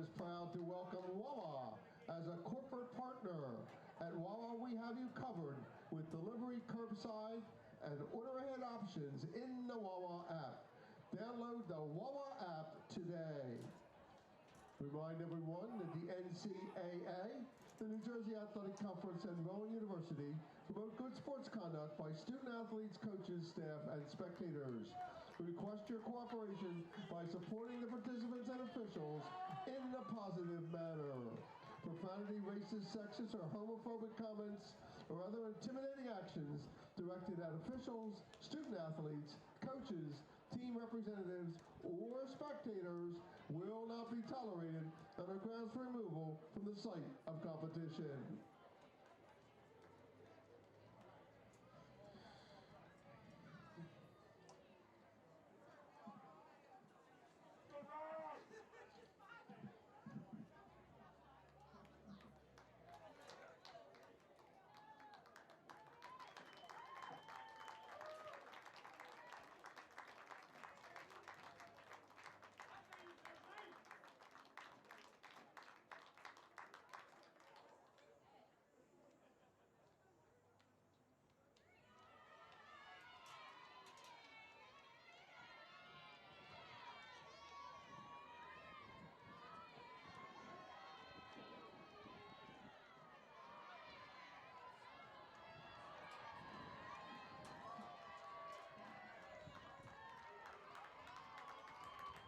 is proud to welcome Wawa as a corporate partner. At Wawa, we have you covered with delivery, curbside, and order ahead options in the Wawa app. Download the Wawa app today. Remind everyone that the NCAA, the New Jersey Athletic Conference, and Rowan University promote good sports conduct by student athletes, coaches, staff, and spectators. We request your cooperation by supporting the participants and officials in a positive manner. Profanity, racist, sexist, or homophobic comments or other intimidating actions directed at officials, student athletes, coaches, team representatives, or spectators will not be tolerated and are grounds for removal from the site of competition.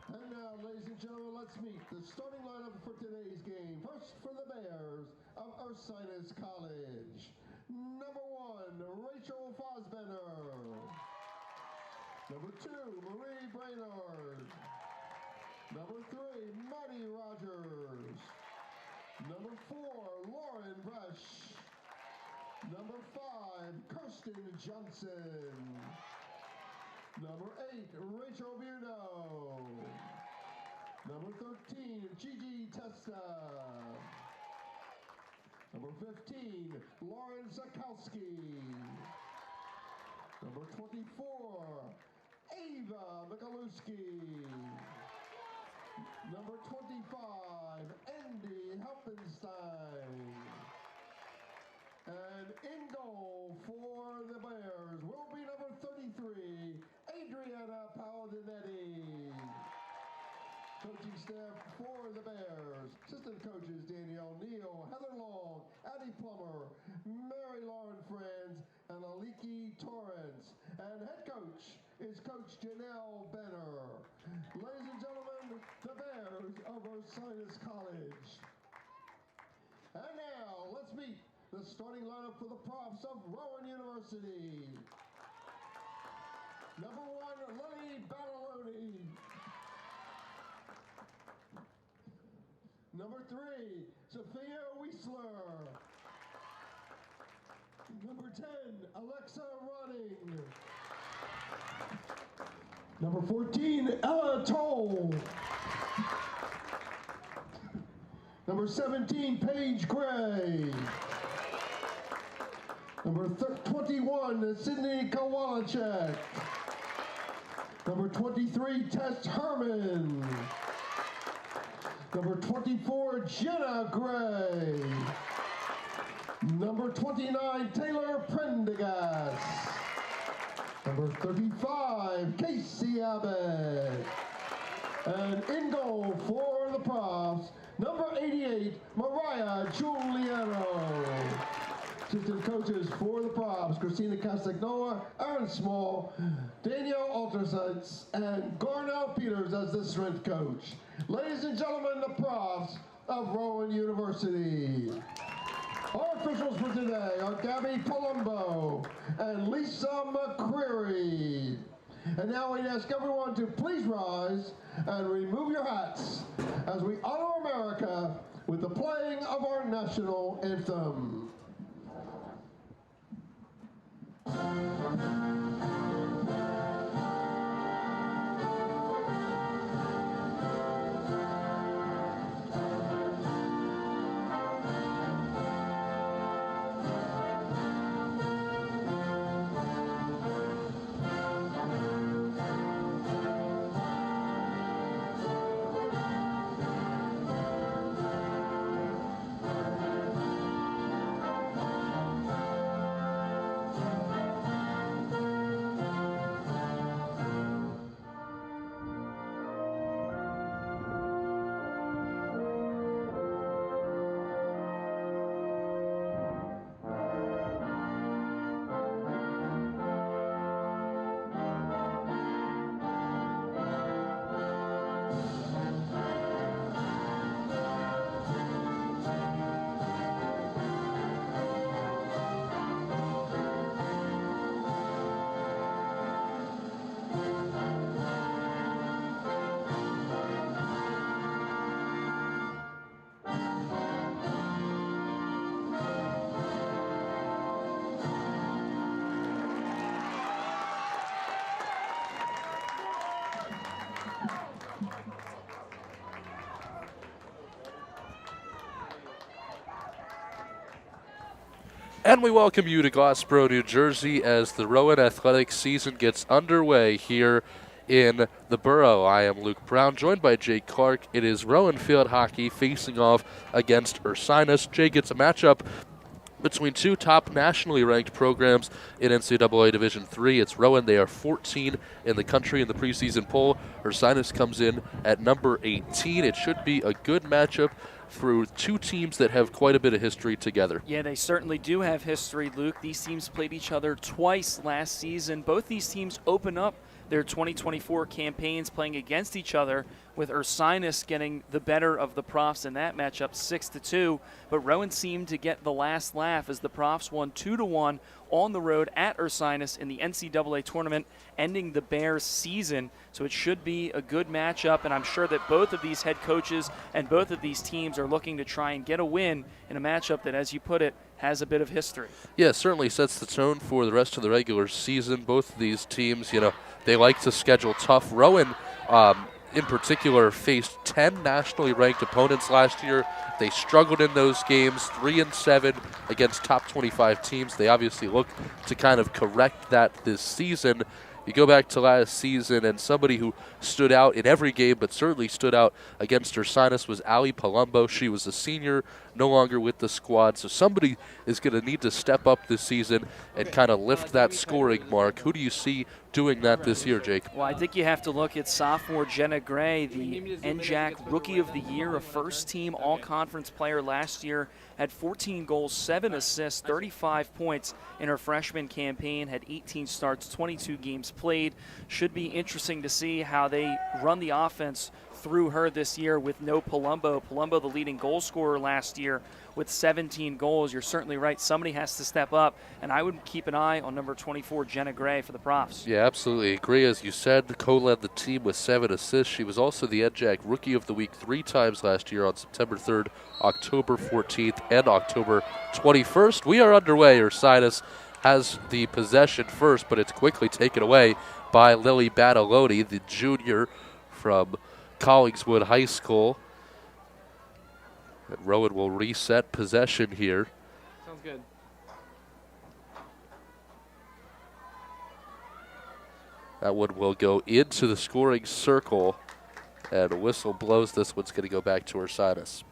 And now, ladies and gentlemen, let's meet the starting lineup for today's game. First for the Bears of Ursinus College. Number 1, Rachel Fosbender. Number 2, Marie Brainerd. Number 3, Maddie Rogers. Number 4, Lauren Bresch. Number 5, Kirsten Johnson. Number 8, Rachel Buno. Number 13, Gigi Testa. Number 15, Lauren Zakowski. Number 24, Ava Mikaluski. Number 25, Andy Helpenstein. And in goal for the Bears will be number 33, Adriana Paladinetti. Coaching staff for the Bears, assistant coaches Danielle Neal, Heather Long, Addie Plummer, Mary Lauren Franz, and Aliki Torrance. And head coach is Coach Janelle Benner. Ladies and gentlemen, the Bears of Ursinus College. And now, let's meet the starting lineup for the Profs of Rowan University. Number 1, Lily Battaloni. Number 3, Sophia Wiesler. Number 10, Alexa Running. Number 14, Ella Toll. Number 17, Paige Gray. Number 21, Sydney Kowalczyk. Number 23, Tess Herman. Number 24, Jenna Gray. Number 29, Taylor Prendergast. Number 35, Casey Abbott. And in goal for the Profs, number 88, Mariah Giuliano. Assistant coaches for the Profs, Christina Castagnola, Aaron Small, Danielle Altersitz, and Garnell Peters as the strength coach. Ladies and gentlemen, the Profs of Rowan University. Our officials for today are Gabby Palumbo and Lisa McCreary. And now we ask everyone to please rise and remove your hats as we honor America with the playing of our national anthem. And we welcome you to Glassboro, New Jersey as the Rowan Athletics season gets underway here in the borough. I am Luke Brown, joined by Jake Clark. It is Rowan field hockey facing off against Ursinus. Jake, it's a matchup between two top nationally ranked programs in NCAA Division III. It's Rowan. They are 14 in the country in the preseason poll. Ursinus comes in at number 18. It should be a good matchup through two teams that have quite a bit of history together. Yeah, they certainly do have history, Luke. These teams played each other twice last season. Both these teams open up their 2024 campaigns playing against each other, with Ursinus getting the better of the Profs in that matchup 6-2. But Rowan seemed to get the last laugh as the Profs won 2-1 on the road at Ursinus in the NCAA tournament, ending the Bears' season. So it should be a good matchup, and I'm sure that both of these head coaches and both of these teams are looking to try and get a win in a matchup that, as you put it, has a bit of history. Yeah, it certainly sets the tone for the rest of the regular season. Both of these teams, they like to schedule tough. Rowan, in particular, faced 10 nationally ranked opponents last year. They struggled in those games, 3-7 against top 25 teams. They obviously look to kind of correct that this season. You go back to last season, and somebody who stood out in every game, but certainly stood out against Ursinus, was Ali Palumbo. She was a senior, no longer with the squad, so somebody is going to need to step up this season and kind of lift that scoring mark. Who do you see doing that this year, Jake? Well, I think you have to look at sophomore Jenna Gray, the NJAC Rookie of the Year, a first-team all-conference player last year, had 14 goals, 7 assists, 35 points in her freshman campaign, had 18 starts, 22 games played. Should be interesting to see how they run the offense through her this year with no Palumbo. Palumbo, the leading goal scorer last year with 17 goals. You're certainly right. Somebody has to step up, and I would keep an eye on number 24, Jenna Gray, for the Profs. Yeah, absolutely agree. As you said, co-led the team with 7 assists. She was also the NJAC Rookie of the Week 3 times last year on September 3rd, October 14th, and October 21st. We are underway. Ursinus has the possession first, but it's quickly taken away by Lily Badaloni, the junior from Collingswood High School. And Rowan will reset possession here. Sounds good. That one will go into the scoring circle, and a whistle blows. This one's going to go back to Ursinus.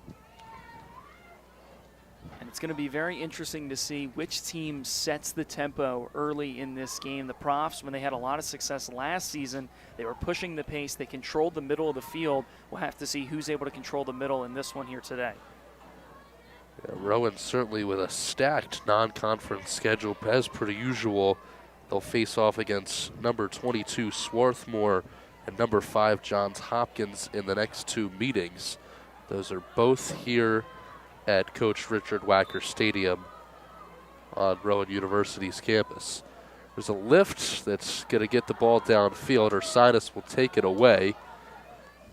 And it's going to be very interesting to see which team sets the tempo early in this game. The Profs, when they had a lot of success last season, they were pushing the pace. They controlled the middle of the field. We'll have to see who's able to control the middle in this one here today. Yeah, Rowan certainly with a stacked non-conference schedule. As per usual, they'll face off against number 22 Swarthmore and number 5 Johns Hopkins in the next two meetings. Those are both here at Coach Richard Wacker Stadium on Rowan University's campus. There's a lift that's going to get the ball downfield. Ursinus will take it away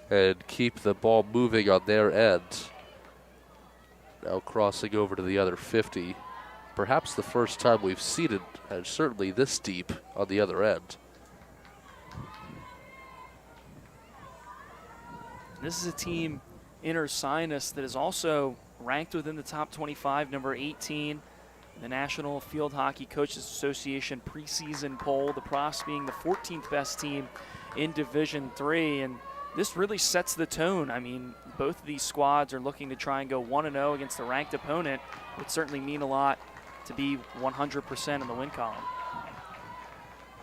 and keep the ball moving on their end. Now crossing over to the other 50. Perhaps the first time we've seen it, and certainly this deep on the other end. This is a team in Ursinus that is also ranked within the top 25, number 18, the National Field Hockey Coaches Association preseason poll, the Profs being the 14th best team in Division III, and this really sets the tone. I mean, both of these squads are looking to try and go 1-0 against a ranked opponent. It would certainly mean a lot to be 100% in the win column.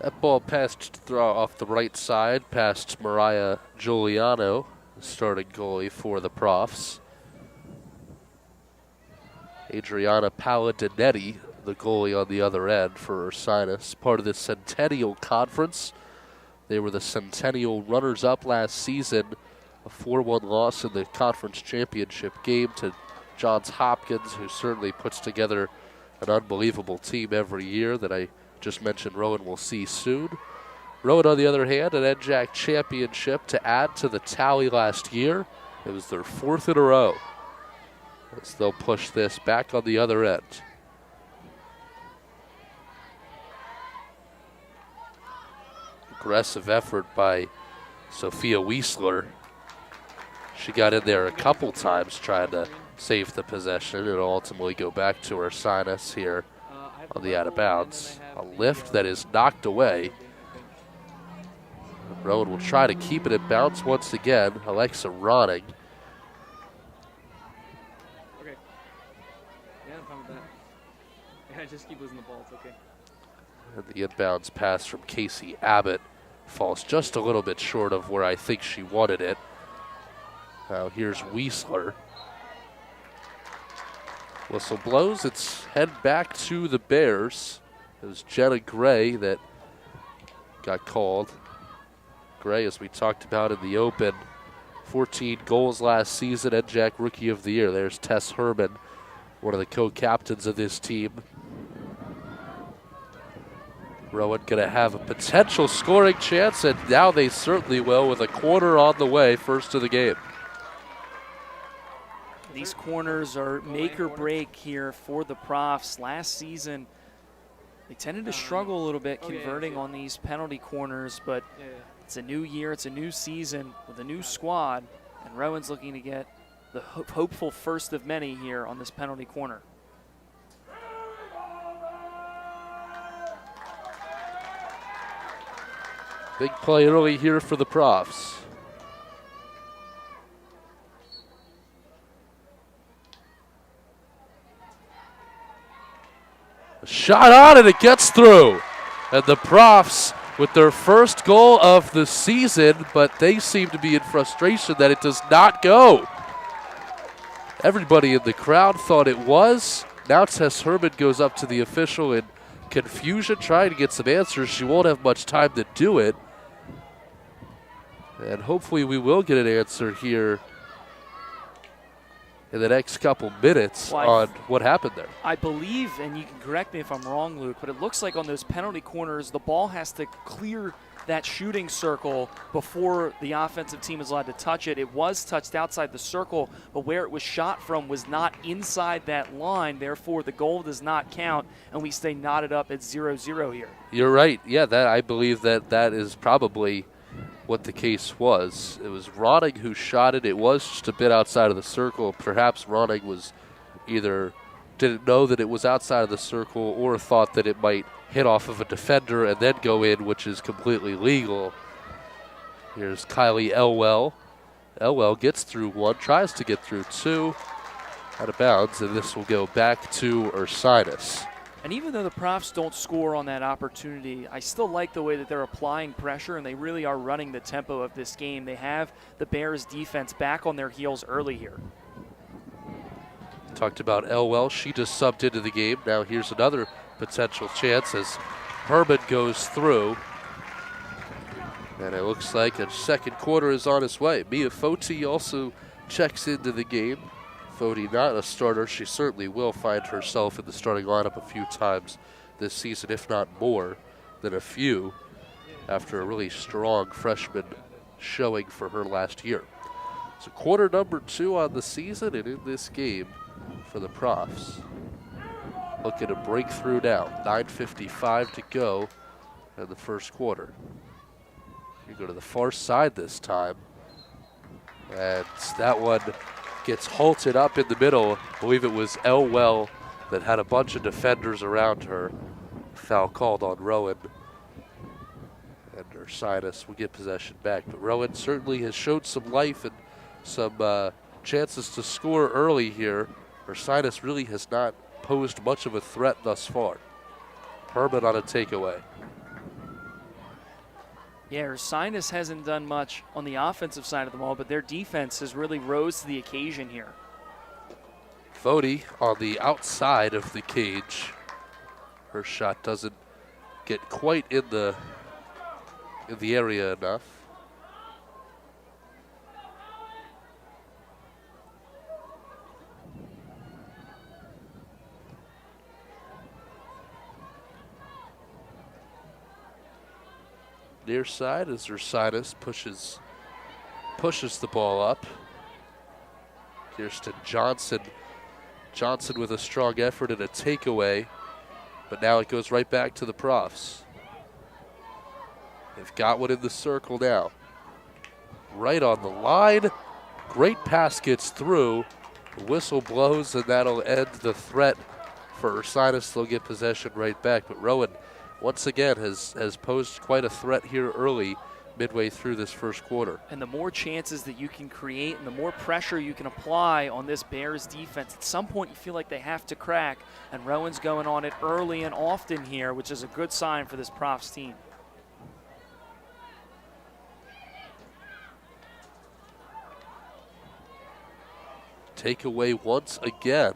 That ball passed off the right side past Mariah Giuliano, the starting goalie for the Profs. Adriana Paladinetti, the goalie on the other end for Ursinus, part of the Centennial Conference. They were the Centennial runners-up last season, a 4-1 loss in the conference championship game to Johns Hopkins, who certainly puts together an unbelievable team every year that I just mentioned Rowan will see soon. Rowan, on the other hand, an NJAC championship to add to the tally last year. It was their 4th in a row, as they'll push this back on the other end. Aggressive effort by Sophia Wiesler. She got in there a couple times trying to save the possession and ultimately go back to Ursinus here on the out of bounds. A lift that is knocked away. Rowan will try to keep it in bounds once again. Alexa Ronning. Okay. Yeah, I'm fine with that. Yeah, just keep losing the ball. It's okay. And the inbounds pass from Casey Abbott falls just a little bit short of where I think she wanted it. Now here's Weisler. Whistle blows. It's head back to the Bears. It was Jenna Gray that got called. Gray, as we talked about in the open, 14 goals last season, NJAC Rookie of the Year. There's Tess Herman, one of the co-captains of this team. Rowan going to have a potential scoring chance, and now they certainly will with a corner on the way, first of the game. These corners are make or break here for the Profs. Last season, they tended to struggle a little bit converting on these penalty corners, but it's a new year, it's a new season with a new squad, and Rowan's looking to get the hopeful first of many here on this penalty corner. Big play early here for the Profs. A shot on it, it gets through. And the Profs with their first goal of the season, but they seem to be in frustration that it does not go. Everybody in the crowd thought it was. Now Tess Herman goes up to the official in confusion, trying to get some answers. She won't have much time to do it. And hopefully we will get an answer here in the next couple minutes on what happened there. I believe, and you can correct me if I'm wrong, Luke, but it looks like on those penalty corners, the ball has to clear that shooting circle before the offensive team is allowed to touch it. It was touched outside the circle, but where it was shot from was not inside that line. Therefore, the goal does not count, and we stay knotted up at 0-0 here. You're right. Yeah, I believe that is probably what the case was. It was Ronning who shot it. It was just a bit outside of the circle. Perhaps Ronning was either didn't know that it was outside of the circle or thought that it might hit off of a defender and then go in, which is completely legal. Here's Kylie Elwell. Elwell gets through one, tries to get through two, out of bounds, and this will go back to Ursinus. And even though the Profs don't score on that opportunity, I still like the way that they're applying pressure, and they really are running the tempo of this game. They have the Bears defense back on their heels early here. Talked about Elwell. She just subbed into the game. Now here's another potential chance as Herman goes through. And it looks like a second quarter is on its way. Mia Foti also checks into the game. Foti not a starter. She certainly will find herself in the starting lineup a few times this season, if not more than a few, after a really strong freshman showing for her last year. So quarter number 2 on the season, and in this game for the Profs. Looking to break through now. 9:55 to go in the first quarter. You go to the far side this time, and that one gets halted up in the middle. I believe it was Elwell that had a bunch of defenders around her. Foul called on Rowan. And Ursinus will get possession back. But Rowan certainly has showed some life and some chances to score early here. Ursinus really has not posed much of a threat thus far. Herman on a takeaway. Yeah, Ursinus hasn't done much on the offensive side of the ball, but their defense has really rose to the occasion here. Foti on the outside of the cage. Her shot doesn't get quite in the area enough. Near side as Ursinus pushes the ball up. Kirsten Johnson. Johnson with a strong effort and a takeaway, but now it goes right back to the Profs. They've got one in the circle now. Right on the line. Great pass gets through. The whistle blows, and that'll end the threat for Ursinus, they'll get possession right back. But Rowan, once again, has posed quite a threat here early, midway through this first quarter. And the more chances that you can create and the more pressure you can apply on this Bears defense, at some point you feel like they have to crack. And Rowan's going on it early and often here, which is a good sign for this Profs team. Takeaway once again.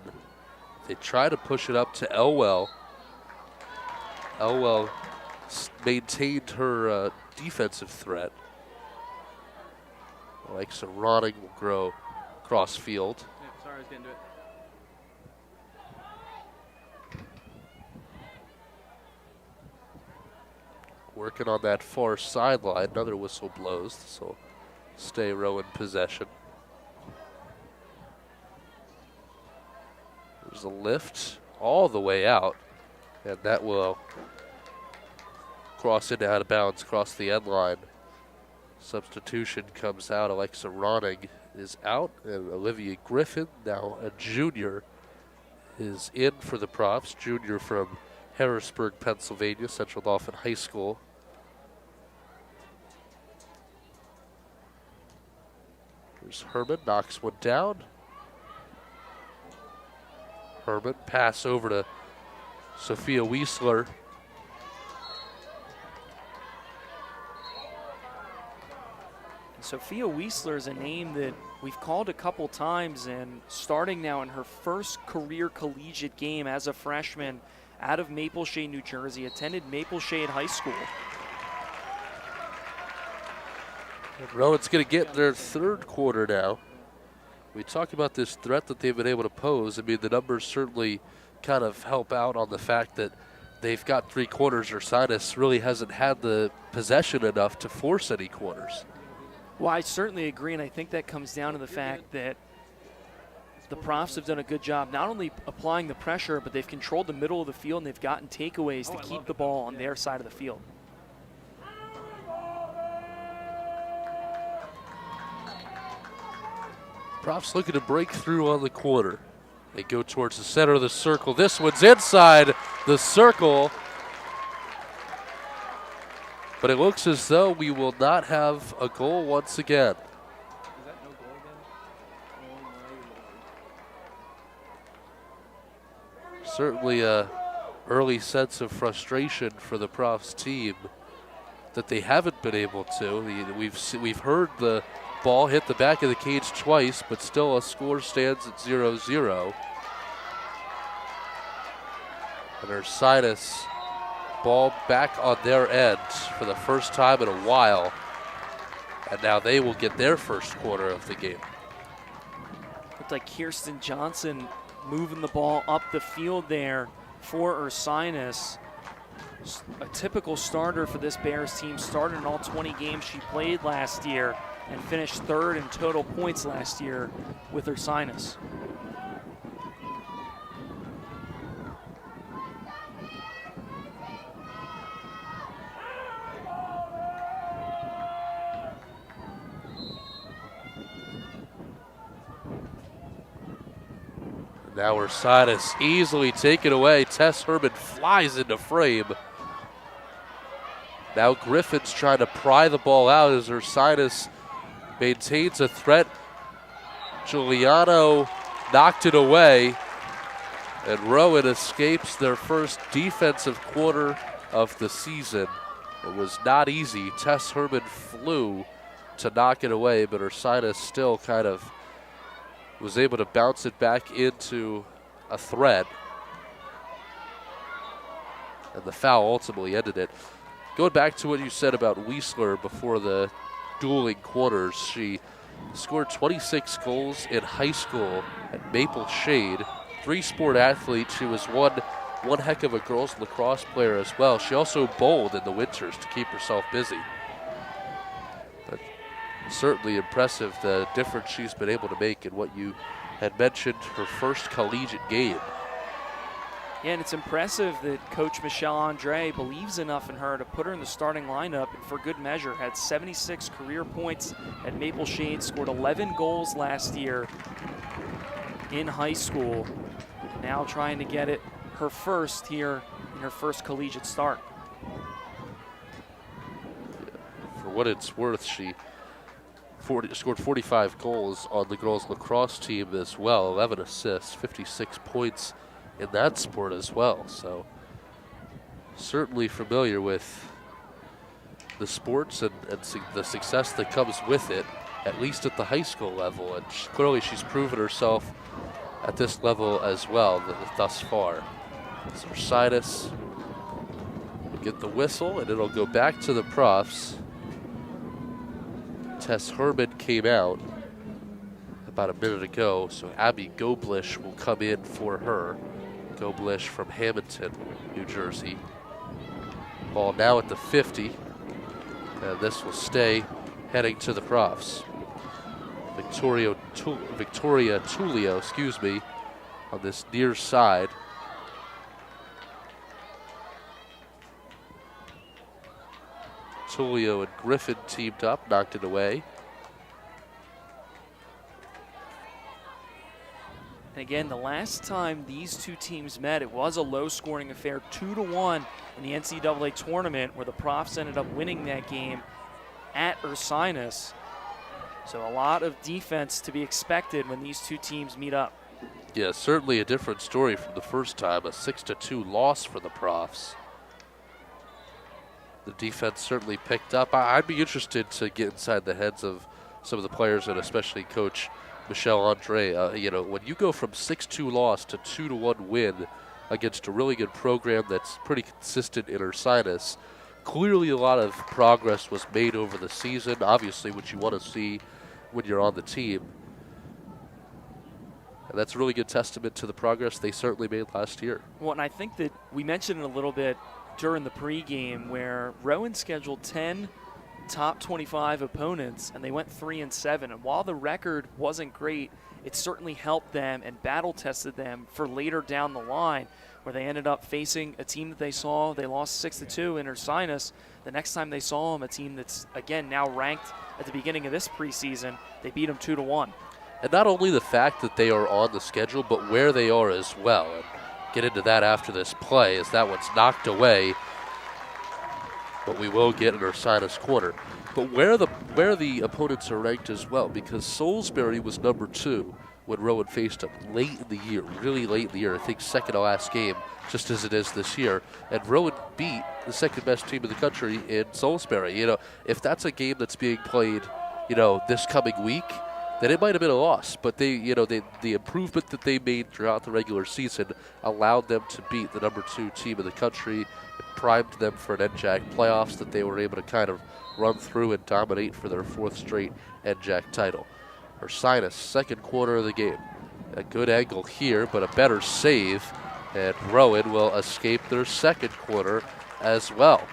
They try to push it up to Elwell. Elwell maintained her defensive threat. Alexa Ronning will grow cross field. Yeah, sorry, I was getting to it. Working on that far sideline. Another whistle blows, so stay Rowan possession. There's a lift all the way out, and that will cross into out of bounds, cross the end line. Substitution comes out. Alexa Ronning is out, and Olivia Griffin, now a junior, is in for the Profs. Junior from Harrisburg, Pennsylvania, Central Dauphin High School. Here's Herman, knocks one down. Herman, pass over to Sophia Wiesler. Sophia Wiesler is a name that we've called a couple times, and starting now in her first career collegiate game as a freshman out of Maple Shade, New Jersey, attended Maple Shade High School. And Rowan's going to get their third quarter now. We talk about this threat that they've been able to pose. I mean, the numbers certainly kind of help out on the fact that they've got 3 quarters. Ursinus really hasn't had the possession enough to force any quarters. Well, I certainly agree, and I think that comes down to the fact that the Profs have done a good job not only applying the pressure, but they've controlled the middle of the field, and they've gotten takeaways to keep the ball on their side of the field. Profs looking to break through on the quarter. They go towards the center of the circle. This one's inside the circle. But it looks as though we will not have a goal once again. Is that no goal again? Certainly a early sense of frustration for the Profs team that they haven't been able to. We've heard the ball hit the back of the cage twice, but still a score stands at 0-0. And Ursinus ball back on their end for the first time in a while. And now they will get their first quarter of the game. Looked like Kirsten Johnson moving the ball up the field there for Ursinus. A typical starter for this Bears team. Started in all 20 games she played last year and finished 3rd in total points last year with Ursinus. Now Ursinus easily taken away. Tess Herman flies into frame. Now Griffin's trying to pry the ball out as Ursinus maintains a threat. Giuliano knocked it away. And Rowan escapes their first defensive quarter of the season. It was not easy. Tess Herman flew to knock it away, but Ursinus still kind of was able to bounce it back into a threat. And the foul ultimately ended it. Going back to what you said about Wiesler before the dueling quarters, she scored 26 goals in high school at Maple Shade. 3-sport athlete. She was one heck of a girls lacrosse player as well. She also bowled in the winters to keep herself busy. But certainly impressive the difference she's been able to make in what you had mentioned, her first collegiate game. Yeah, and it's impressive that Coach Michelle Andre believes enough in her to put her in the starting lineup, and for good measure, had 76 career points at Maple Shade, scored 11 goals last year in high school. Now trying to get it her first here in her first collegiate start. For what it's worth, she scored 45 goals on the girls lacrosse team as well, 11 assists, 56 points in that sport as well. So certainly familiar with the sports and the success that comes with it, at least at the high school level. And clearly she's proven herself at this level as well thus far. So Ursinus will get the whistle, and it'll go back to the profs. Tess Herman came out about a minute ago, so Abby Goblish will come in for her. Goblish from Hamilton, New Jersey. Ball now at the 50, and this will stay heading to the profs. Victoria Tullio, on this near side. Tullio and Griffin teamed up, knocked it away. And again, the last time these two teams met, it was a low-scoring affair, 2-1 in the NCAA tournament, where the Profs ended up winning that game at Ursinus. So a lot of defense to be expected when these two teams meet up. Yeah, certainly a different story from the first time, a 6-2 loss for the Profs. The defense certainly picked up. I'd be interested to get inside the heads of some of the players, and especially Coach Michelle Andre. When you go from 6-2 loss to 2-1 win against a really good program that's pretty consistent in Ursinus, clearly a lot of progress was made over the season. Obviously, what you want to see when you're on the team. And that's a really good testament to the progress they certainly made last year. Well, and I think that we mentioned it a little bit during the pregame, where Rowan scheduled 10 top 25 opponents, and they went 3-7. And while the record wasn't great, it certainly helped them and battle-tested them for later down the line, where they ended up facing a team that they lost 6-2 in Ursinus. The next time they saw them, a team that's, again, now ranked at the beginning of this preseason, they beat them 2-1. And not only the fact that they are on the schedule, but where they are as well. And get into that after this play, as that one's knocked away. But we will get an Ursinus corner. But where the opponents are ranked as well, because Salisbury was number 2 when Rowan faced them late in the year, really late in the year. I think second to last game, just as it is this year. And Rowan beat the second best team in the country in Salisbury. If that's a game that's being played, this coming week, then it might have been a loss. But the improvement that they made throughout the regular season allowed them to beat the number 2 team in the country. It primed them for an NJAC playoffs that they were able to kind of run through and dominate for their 4th straight NJAC title. Ursinus, second quarter of the game. A good angle here, but a better save, and Rowan will escape their second quarter as well.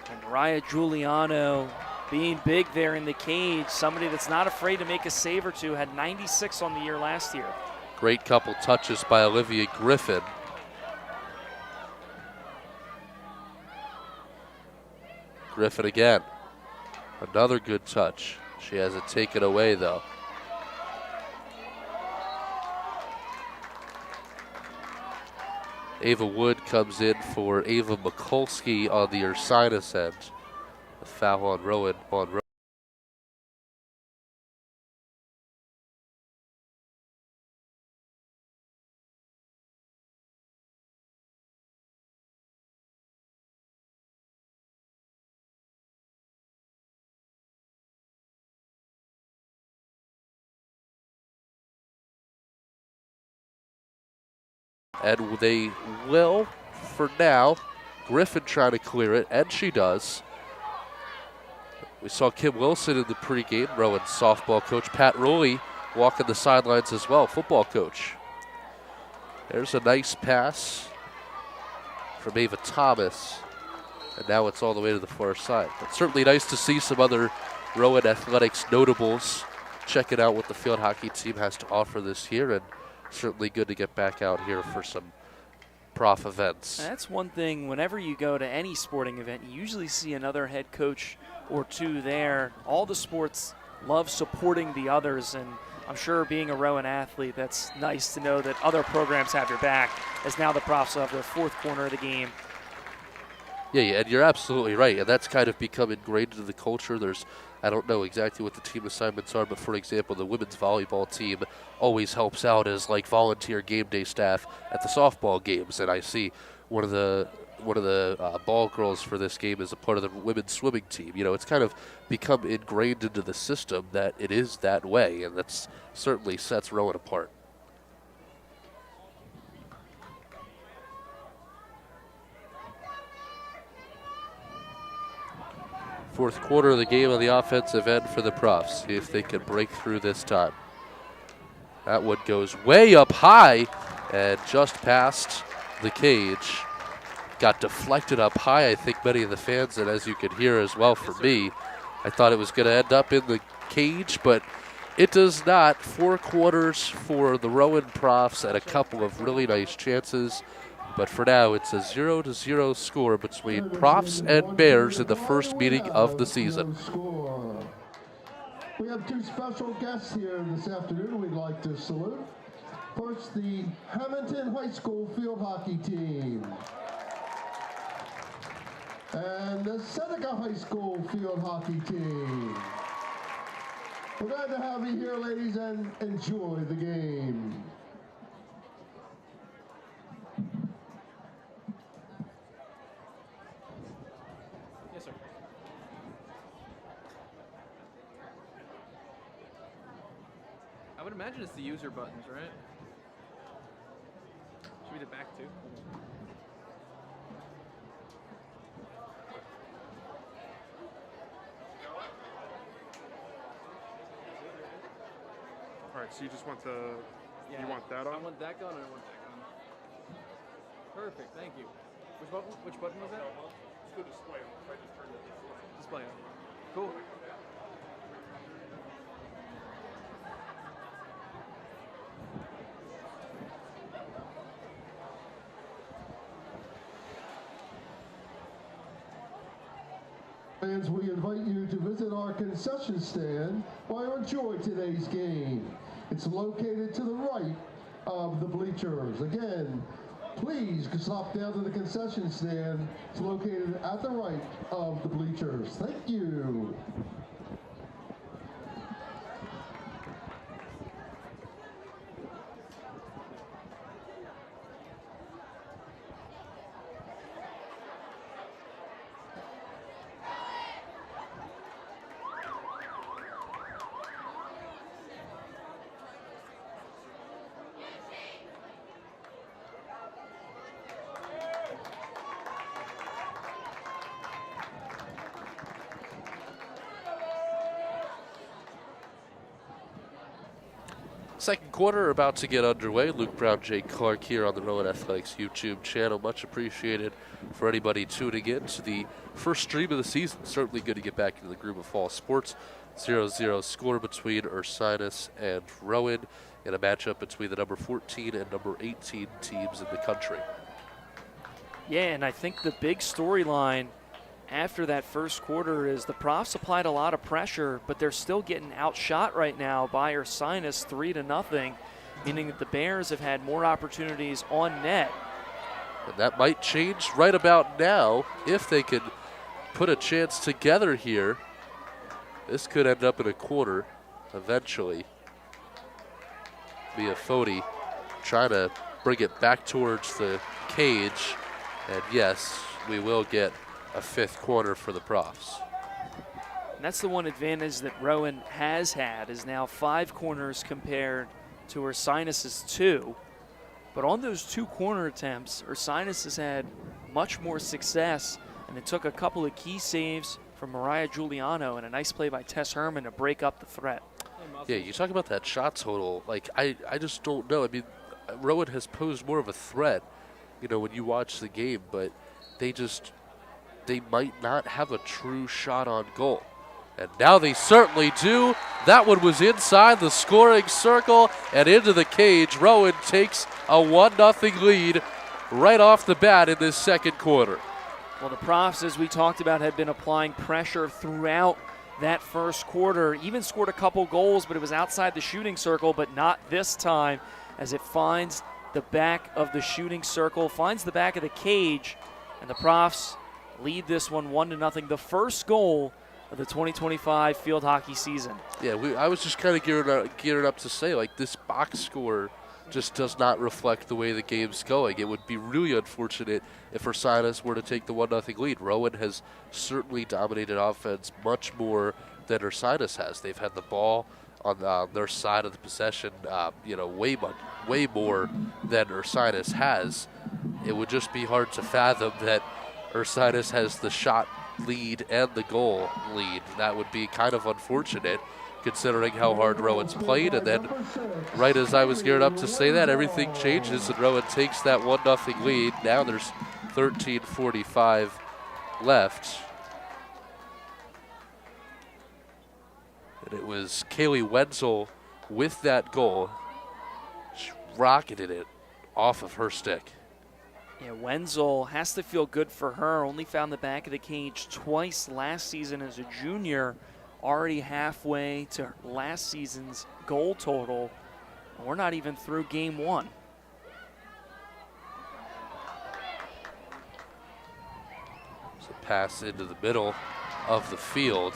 And Raya Giuliano being big there in the cage, somebody that's not afraid to make a save or two, had 96 on the year last year. Great couple touches by Olivia Griffin. Griffin again. Another good touch. She has it taken away, though. Ava Wood comes in for Ava Mikulski on the Ursinus end. A foul on Rowan. And they will, for now. Griffin trying to clear it, and she does. We saw Kim Wilson in the pregame, Rowan's softball coach. Pat Rowley walking the sidelines as well, football coach. There's a nice pass from Ava Thomas, and now it's all the way to the far side. But certainly nice to see some other Rowan Athletics notables checking out what the field hockey team has to offer this year, and certainly good to get back out here for some prof events. That's one thing, whenever you go to any sporting event, you usually see another head coach or two there. All the sports love supporting the others, and I'm sure being a Rowan athlete, that's nice to know that other programs have your back, as now the Profs will have their fourth corner of the game. Yeah, and you're absolutely right, and that's kind of become ingrained into the culture. I don't know exactly what the team assignments are, but for example, the women's volleyball team always helps out as like volunteer game day staff at the softball games, and I see one of the ball girls for this game is a part of the women's swimming team. You know, it's kind of become ingrained into the system that it is that way, and that certainly sets Rowan apart. Fourth quarter of the game on the offensive end for the Profs. See if they can break through this time. That one goes way up high and just past the cage. Got deflected up high, I think many of the fans, and as you could hear as well from me, I thought it was going to end up in the cage, but it does not. 4 quarters for the Rowan Profs and a couple of really nice chances. But for now, it's a 0-0 score between Profs and Bears in the first meeting of the season. We have 2 special guests here this afternoon we'd like to salute. First, the Hamilton High School field hockey team. And the Seneca High School field hockey team. We're glad to have you here, ladies, and enjoy the game. Yes, sir. I would imagine it's the user buttons, right? Should be the back too. All right, so you just want the, you want that on? I want that gun and I want that gun. Perfect, thank you. Which button was that? It's the display. I just turned the Display display. on. Cool. Fans, we invite you to visit our concession stand while you enjoy today's game. It's located to the right of the bleachers. Again, please stop down to the concession stand. It's located at the right of the bleachers. Thank you. Second quarter about to get underway. Luke Brown, Jake Clark here on the Rowan Athletics YouTube channel. Much appreciated for anybody tuning in to the first stream of the season. Certainly good to get back into the groove of fall sports. 0-0 score between Ursinus and Rowan in a matchup between the number 14 and number 18 teams in the country. Yeah, and I think the big storyline after that first quarter is the Profs applied a lot of pressure, but they're still getting outshot right now by Ursinus 3-0, meaning that the Bears have had more opportunities on net. And that might change right about now if they could put a chance together here. This could end up in a quarter eventually. Mia Foti trying to bring it back towards the cage. And yes, we will get a 5th quarter for the Profs. And that's the one advantage that Rowan has had, is now 5 corners compared to Ursinus's 2. But on those 2 corner attempts, Ursinus has had much more success, and it took a couple of key saves from Mariah Giuliano and a nice play by Tess Herman to break up the threat. Yeah, you talk about that shot total. Like, I just don't know. I mean, Rowan has posed more of a threat, you know, when you watch the game, but they might not have a true shot on goal. And now they certainly do. That one was inside the scoring circle and into the cage. Rowan takes a 1-0 lead right off the bat in this second quarter. Well, the Profs, as we talked about, had been applying pressure throughout that first quarter. Even scored a couple goals, but it was outside the shooting circle, but not this time as it finds the back of the shooting circle, finds the back of the cage, and the Profs lead this one 1-0. The first goal of the 2025 field hockey season. Yeah, I was just kind of geared up to say, like, this box score just does not reflect the way the game's going. It would be really unfortunate if Ursinus were to take the 1-0 lead. Rowan has certainly dominated offense much more than Ursinus has. They've had the ball on their side of the possession, way more than Ursinus has. It would just be hard to fathom that Ursinus has the shot lead and the goal lead. That would be kind of unfortunate, considering how hard Rowan's played. And then right as I was geared up to say that, everything changes and Rowan takes that 1-0 lead. Now there's 13:45 left. And it was Kaylee Wenzel with that goal. She rocketed it off of her stick. Yeah, Wenzel has to feel good for her. Only found the back of the cage twice last season as a junior. Already halfway to last season's goal total. We're not even through game one. So pass into the middle of the field.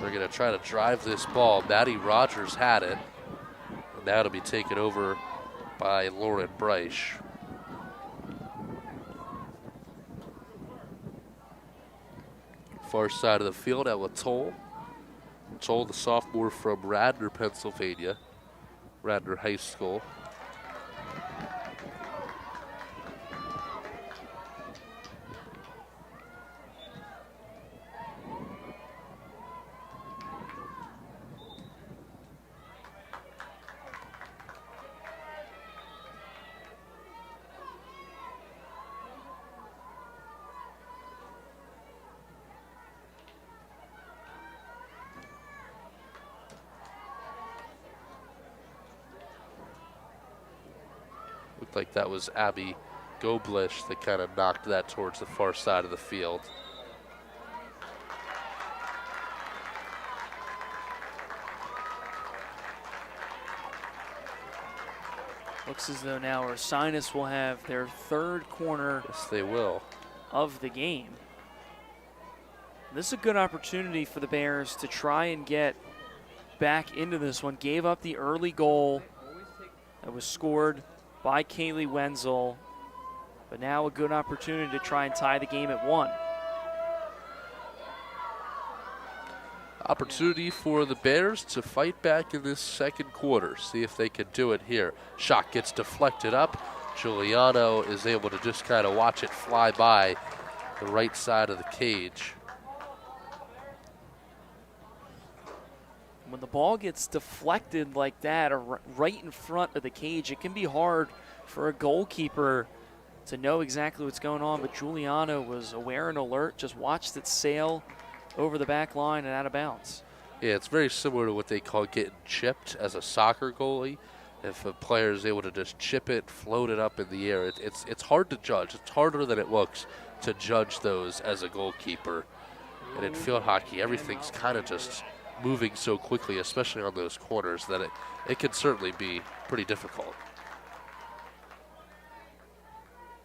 They're going to try to drive this ball. Maddie Rogers had it. And now it'll be taken over by Lauren Breisch. Far side of the field at Latoll. Latoll, the sophomore from Radnor, Pennsylvania. Radnor High School. Looked like that was Abby Goblish that kind of knocked that towards the far side of the field. Looks as though now Ursinus will have their third corner. Yes, they will. Of the game. This is a good opportunity for the Bears to try and get back into this one. Gave up the early goal that was scored by Kaylee Wenzel, but now a good opportunity to try and tie the game at 1. Opportunity for the Bears to fight back in this second quarter. See if they can do it here. Shot gets deflected up. Giuliano is able to just kind of watch it fly by the right side of the cage. When the ball gets deflected like that or right in front of the cage, it can be hard for a goalkeeper to know exactly what's going on, but Giuliano was aware and alert, just watched it sail over the back line and out of bounds. Yeah, it's very similar to what they call getting chipped as a soccer goalie. If a player is able to just chip it, float it up in the air, it's hard to judge. It's harder than it looks to judge those as a goalkeeper. And in field hockey, everything's kind of just moving so quickly, especially on those corners, that it can certainly be pretty difficult.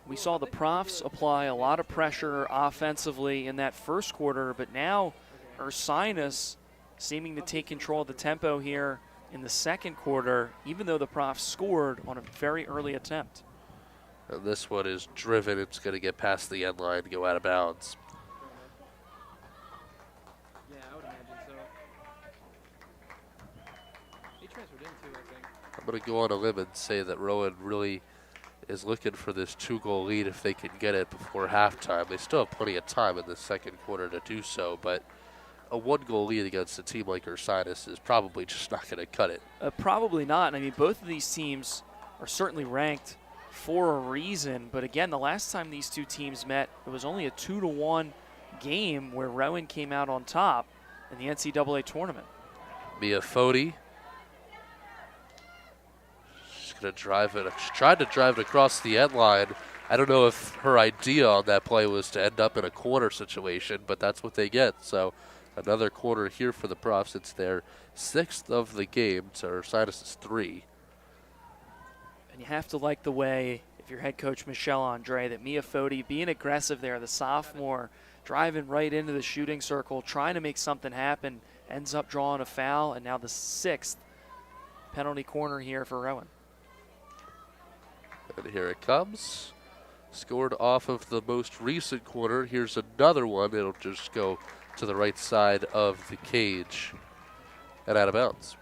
We saw the Profs apply a lot of pressure offensively in that first quarter, but now Ursinus seeming to take control of the tempo here in the second quarter, even though the Profs scored on a very early attempt. And this one is driven. It's going to get past the end line and go out of bounds. Yeah, I would imagine so. He transferred in too, I think. I'm going to go on a limb and say that Rowan really is looking for this 2-goal lead if they can get it before halftime. They still have plenty of time in the second quarter to do so, but a 1-goal lead against a team like Ursinus is probably just not going to cut it. Probably not. I mean, both of these teams are certainly ranked for a reason, but again, the last time these two teams met, it was only a 2-1 game where Rowan came out on top in the NCAA tournament. Mia Foti. Going to drive it. She tried to drive it across the end line. I don't know if her idea on that play was to end up in a corner situation, but that's what they get. So Another corner here for the Profs. It's their 6th of the game to Ursinus' 3. And you have to like the way, if you're head coach Michelle Andre, that Mia Foti being aggressive there, the sophomore, driving right into the shooting circle, trying to make something happen, ends up drawing a foul, and now the 6th penalty corner here for Rowan. And here it comes. Scored off of the most recent corner. Here's another one. It'll just go to the right side of the cage and out of bounds.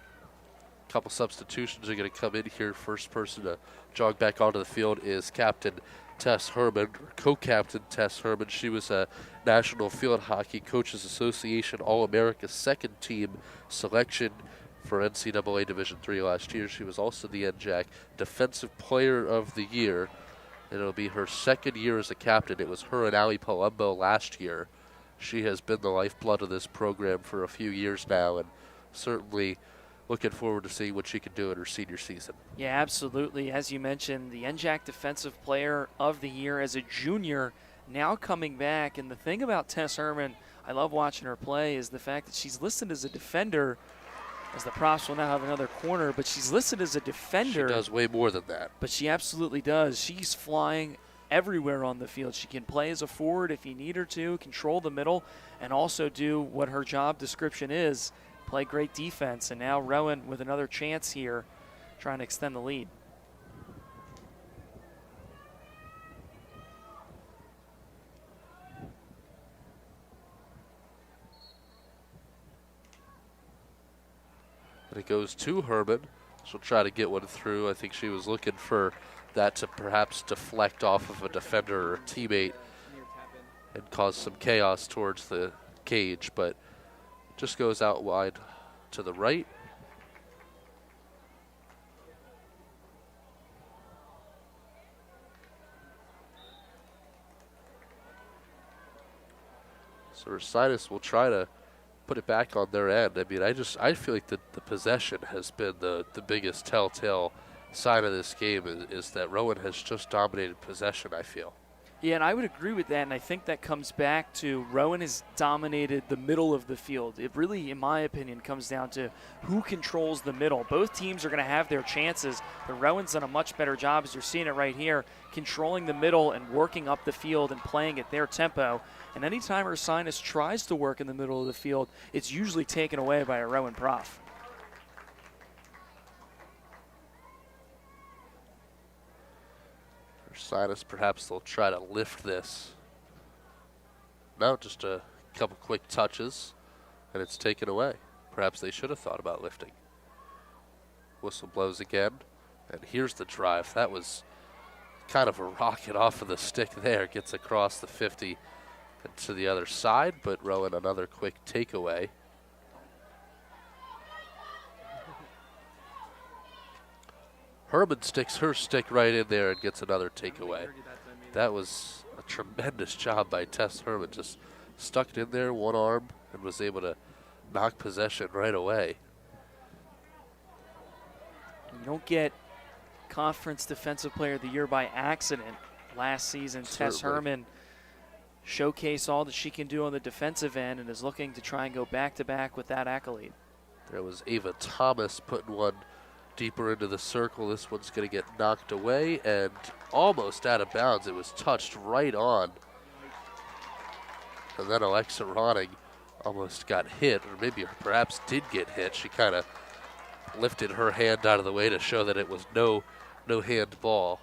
A couple substitutions are going to come in here. First person to jog back onto the field is Captain Tess Herman, or co-captain Tess Herman. She was a National Field Hockey Coaches Association All-America second team selection for NCAA Division III last year. She was also the NJAC Defensive Player of the Year, and it'll be her second year as a captain. It was her and Ali Palumbo last year. She has been the lifeblood of this program for a few years now, and certainly looking forward to seeing what she can do in her senior season. Yeah, absolutely. As you mentioned, the NJAC Defensive Player of the Year as a junior, now coming back. And the thing about Tess Herman, I love watching her play, is the fact that she's listed as a defender, as the Profs will now have another corner, but she's listed as a defender. She does way more than that. But she absolutely does. She's flying everywhere on the field. She can play as a forward if you need her to, control the middle, and also do what her job description is, play great defense. And now Rowan with another chance here, trying to extend the lead. And it goes to Herman. She'll try to get one through. I think she was looking for that to perhaps deflect off of a defender or a teammate and cause some chaos towards the cage, but just goes out wide to the right. So Ursinus will try to put it back on their end. I mean, I feel like the possession has been the biggest telltale sign of this game is that Rowan has just dominated possession, I feel. Yeah, and I would agree with that, and I think that comes back to Rowan has dominated the middle of the field. It really, in my opinion, comes down to who controls the middle. Both teams are going to have their chances, but Rowan's done a much better job, as you're seeing it right here, controlling the middle and working up the field and playing at their tempo. And anytime Ursinus tries to work in the middle of the field, it's usually taken away by a Rowan Prof. Ursinus, perhaps they'll try to lift this. No, just a couple quick touches, and it's taken away. Perhaps they should have thought about lifting. Whistle blows again, and here's the drive. That was kind of a rocket off of the stick there. Gets across the 50 and to the other side, but Rowan another quick takeaway. Herman sticks her stick right in there and gets another takeaway. That was a tremendous job by Tess Herman. Just stuck it in there, one arm, and was able to knock possession right away. You don't get Conference Defensive Player of the Year by accident. Last season, Certainly. Tess Herman showcased all that she can do on the defensive end and is looking to try and go back-to-back with that accolade. There was Ava Thomas putting one deeper into the circle. This one's going to get knocked away and almost out of bounds. It was touched right on. And then Alexa Ronning almost got hit, or maybe perhaps did get hit. She kind of lifted her hand out of the way to show that it was no hand ball.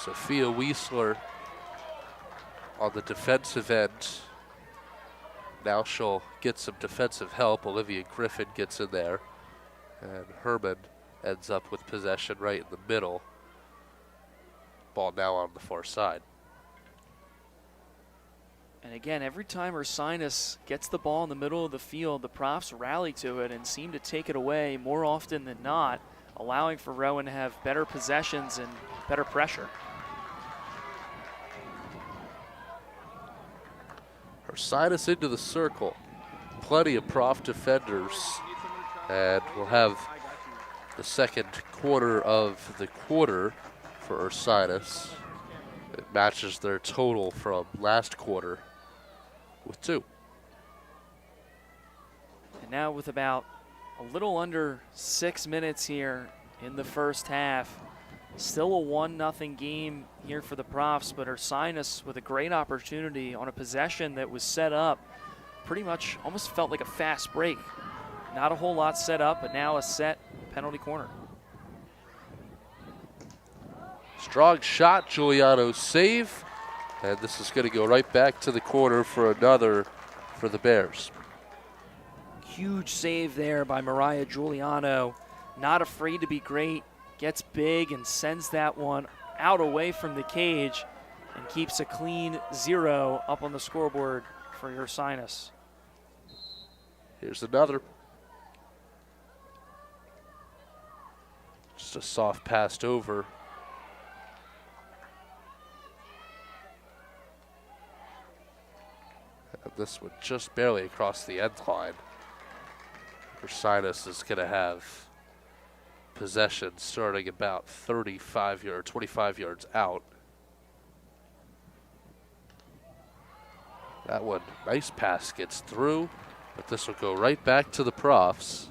Sophia Wiesler on the defensive end. Now she'll get some defensive help. Olivia Griffin gets in there. And Herman ends up with possession right in the middle. Ball now on the far side. And again, every time Ursinus gets the ball in the middle of the field, the Profs rally to it and seem to take it away more often than not, allowing for Rowan to have better possessions and better pressure. Ursinus into the circle. Plenty of prof defenders. And we'll have the second quarter of the quarter for Ursinus. It matches their total from last quarter with 2. And now with about a little under 6 minutes here in the first half, still a 1-0 game here for the Profs, but Ursinus with a great opportunity on a possession that was set up pretty much almost felt like a fast break. Not a whole lot set up, but now a set penalty corner. Strong shot, Giuliano's save, and this is going to go right back to the corner for another for the Bears. Huge save there by Mariah Giuliano. Not afraid to be great, gets big and sends that one out away from the cage and keeps a clean 0 up on the scoreboard for Ursinus. Here's another. Just a soft passed over. And this one just barely across the end line. Ursinus is going to have possession starting about 35 yards, 25 yards out. That one, nice pass, gets through, but this will go right back to the Profs.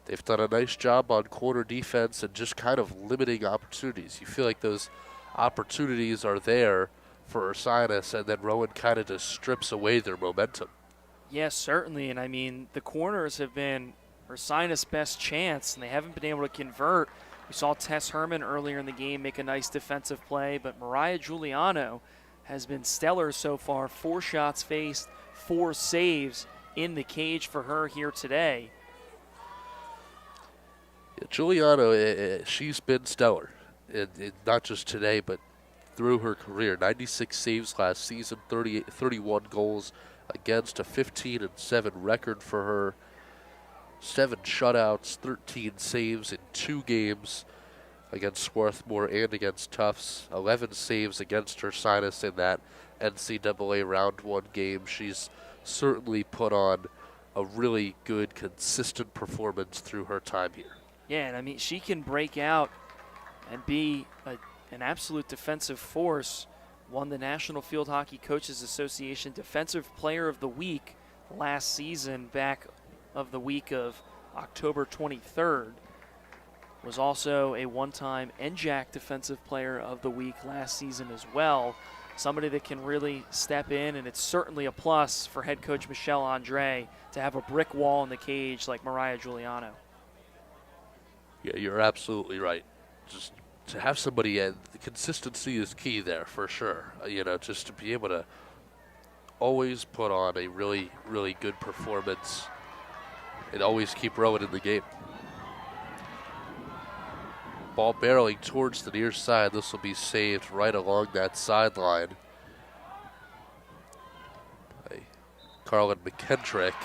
They've done a nice job on corner defense and just kind of limiting opportunities. You feel like those opportunities are there for Ursinus, and then Rowan kind of just strips away their momentum. Yes, certainly, and I mean, the corners have been Ursinus' best chance, and they haven't been able to convert. We saw Tess Herman earlier in the game make a nice defensive play, but Mariah Giuliano has been stellar so far. 4 shots faced, 4 saves in the cage for her here today. Yeah, Giuliano, she's been stellar, not just today, but through her career. 96 saves last season, 31 goals against, a 15-7 record for her. 7 shutouts, 13 saves in 2 games against Swarthmore and against Tufts. 11 saves against Ursinus in that NCAA Round 1 game. She's certainly put on a really good, consistent performance through her time here. Yeah, and I mean, she can break out and be an absolute defensive force. Won the National Field Hockey Coaches Association Defensive Player of the Week last season, back of the week of October 23rd. Was also a one-time NJAC Defensive Player of the Week last season as well. Somebody that can really step in, and it's certainly a plus for head coach Michelle Andre to have a brick wall in the cage like Mariah Giuliano. Yeah, you're absolutely right. Just to have somebody, the consistency is key there for sure. Just to be able to always put on a really, really good performance and always keep Rowan in the game. Ball barreling towards the near side. This will be saved right along that sideline by Carlin McKendrick.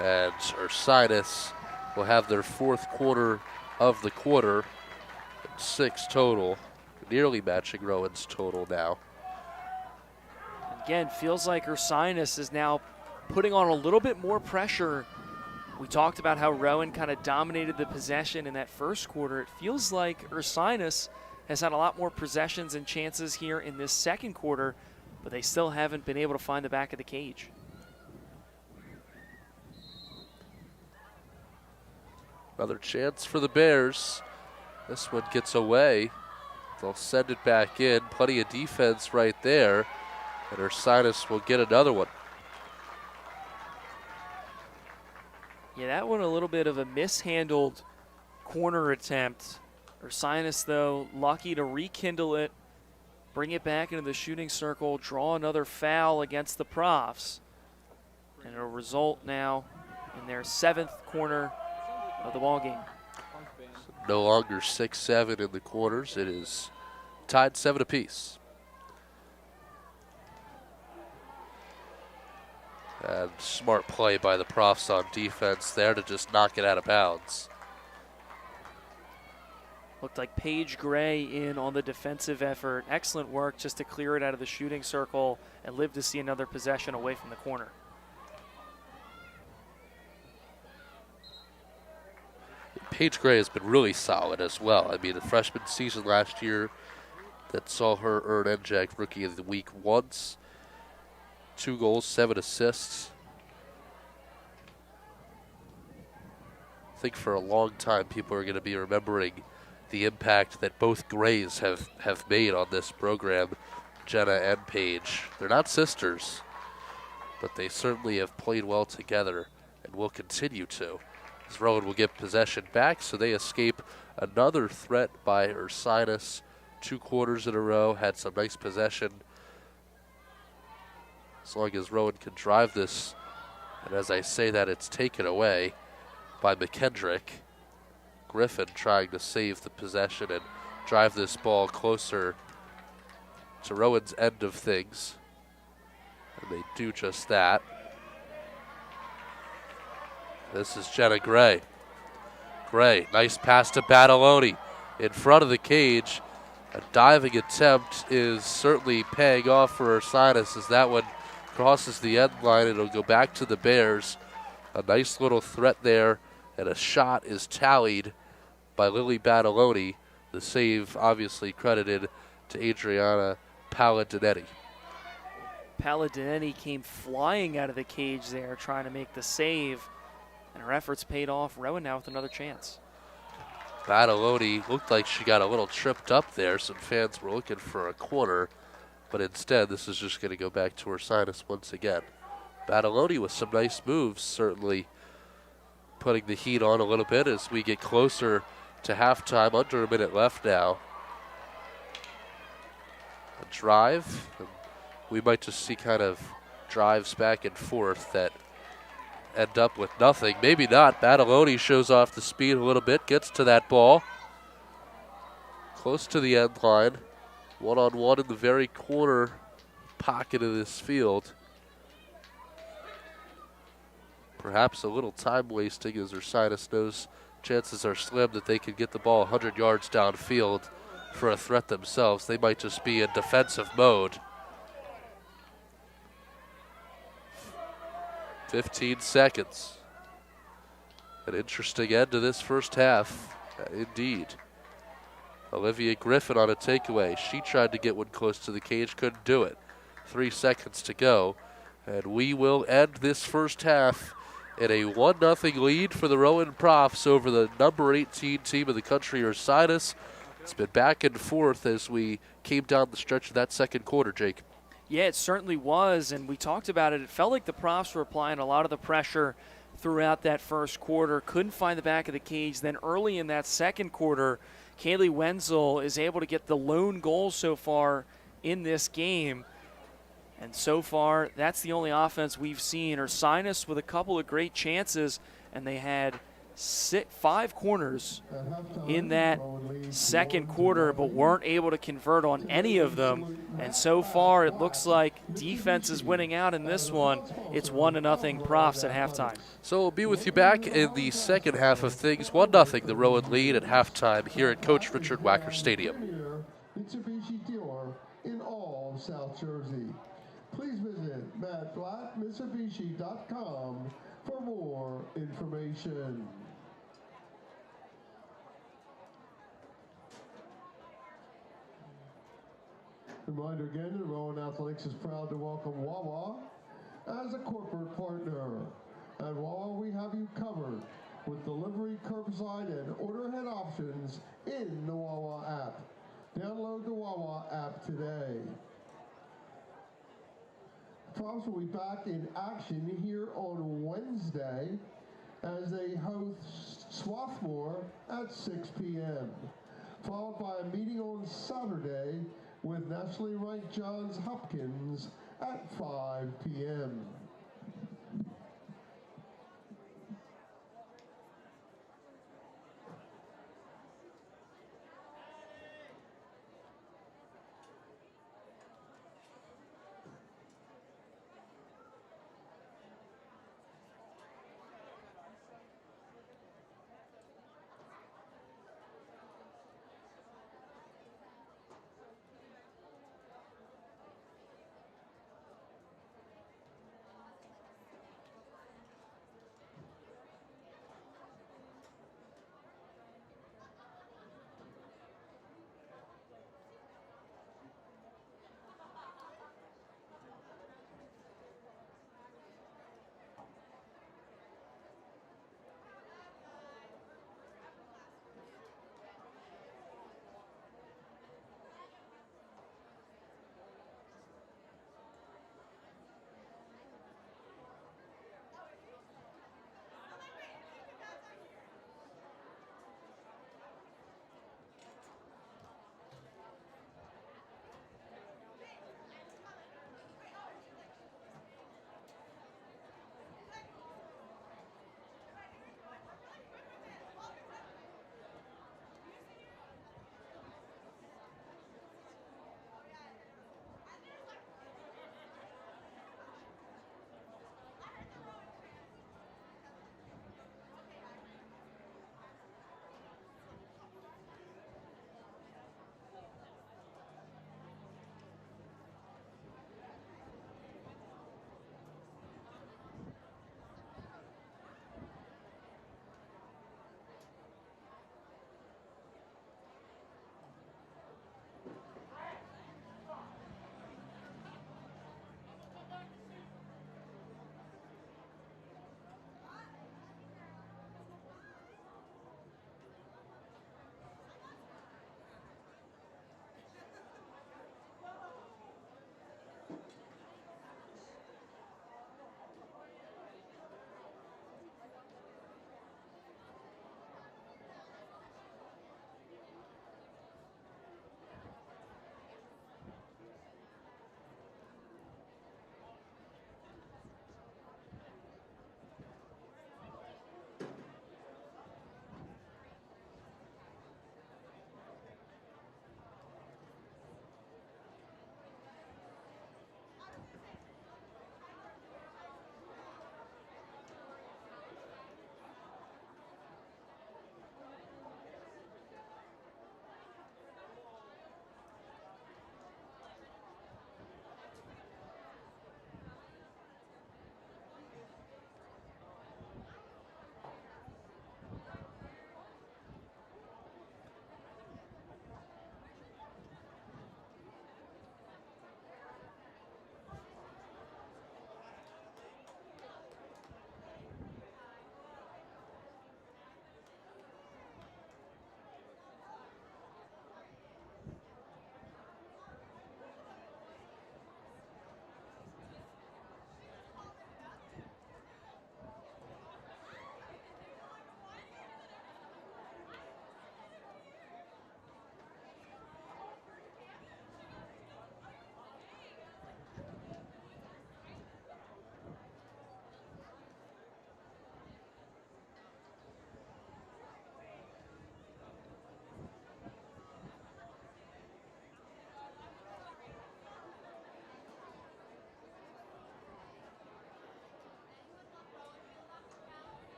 And Ursinus will have their 4th quarter of the quarter. 6 total, nearly matching Rowan's total now. Again, feels like Ursinus is now putting on a little bit more pressure. We talked about how Rowan kind of dominated the possession in that first quarter. It feels like Ursinus has had a lot more possessions and chances here in this second quarter, but they still haven't been able to find the back of the cage. Another chance for the Bears. This one gets away. They'll send it back in. Plenty of defense right there. And Ursinus will get another one. Yeah, that one a little bit of a mishandled corner attempt. Ursinus, though, lucky to rekindle it, bring it back into the shooting circle, draw another foul against the Profs. And it'll result now in their 7th corner of the ball game. No longer 6-7 in the quarters. It is tied 7 apiece. And smart play by the Profs on defense there to just knock it out of bounds. Looked like Paige Gray in on the defensive effort. Excellent work just to clear it out of the shooting circle and live to see another possession away from the corner. Paige Gray has been really solid as well. I mean, the freshman season last year that saw her earn NJAC Rookie of the Week once. 2 goals, 7 assists. I think for a long time people are going to be remembering the impact that both Grays have made on this program, Jenna and Paige. They're not sisters, but they certainly have played well together and will continue to. As Rowan will get possession back, so they escape another threat by Ursinus. 2 quarters in a row, had some nice possession. As long as Rowan can drive this, and as I say that, it's taken away by McKendrick. Griffin trying to save the possession and drive this ball closer to Rowan's end of things. And they do just that. This is Jenna Gray. Gray, nice pass to Badaloni in front of the cage. A diving attempt is certainly paying off for Ursinus as that one crosses the end line. It'll go back to the Bears. A nice little threat there, and a shot is tallied by Lily Badaloni. The save obviously credited to Adriana Paladinetti. Paladinetti came flying out of the cage there trying to make the save, and her efforts paid off. Rowan now with another chance. Badaloni looked like she got a little tripped up there. Some fans were looking for a corner, but instead this is just going to go back to Ursinus once again. Badaloni with some nice moves, certainly putting the heat on a little bit as we get closer to halftime, under a minute left now. A drive, and we might just see kind of drives back and forth that end up with nothing. Maybe not. Badaloni shows off the speed a little bit, gets to that ball. Close to the end line. One-on-one in the very corner pocket of this field. Perhaps a little time wasting as Ursinus knows chances are slim that they can get the ball 100 yards downfield for a threat themselves. They might just be in defensive mode. 15 seconds. An interesting end to this first half, indeed. Olivia Griffin on a takeaway. She tried to get one close to the cage, couldn't do it. 3 seconds to go, and we will end this first half in a 1-0 lead for the Rowan Profs over the number 18 team of the country, Ursinus. It's been back and forth as we came down the stretch of that second quarter, Jake. Yeah, it certainly was, and we talked about it. It felt like the Profs were applying a lot of the pressure throughout that first quarter. Couldn't find the back of the cage. Then early in that second quarter, Kaylee Wenzel is able to get the lone goal so far in this game. And so far, that's the only offense we've seen. Ursinus with a couple of great chances, and they had 5 corners in that second quarter, but weren't able to convert on any of them. And so far, it looks like defense is winning out in this one. It's 1-0 Profs at halftime. So we'll be with you back in the second half of things. 1-0 the Rowan lead at halftime here at Coach Richard Wacker Stadium. Mitsubishi dealer in all of South Jersey. Please visit mattblackmitsubishi.com for more information. Reminder again that Rowan Athletics is proud to welcome Wawa as a corporate partner. At Wawa, we have you covered with delivery, curbside, and order ahead options in the Wawa app. Download the Wawa app today. Profs will be back in action here on Wednesday as they host Swarthmore at 6 p.m., followed by a meeting on Saturday with nationally ranked Johns Hopkins at 5 p.m.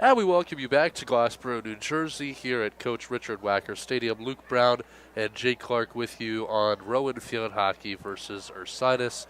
And we welcome you back to Glassboro, New Jersey, here at Coach Richard Wacker Stadium. Luke Brown and Jay Clark with you on Rowan Field Hockey versus Ursinus.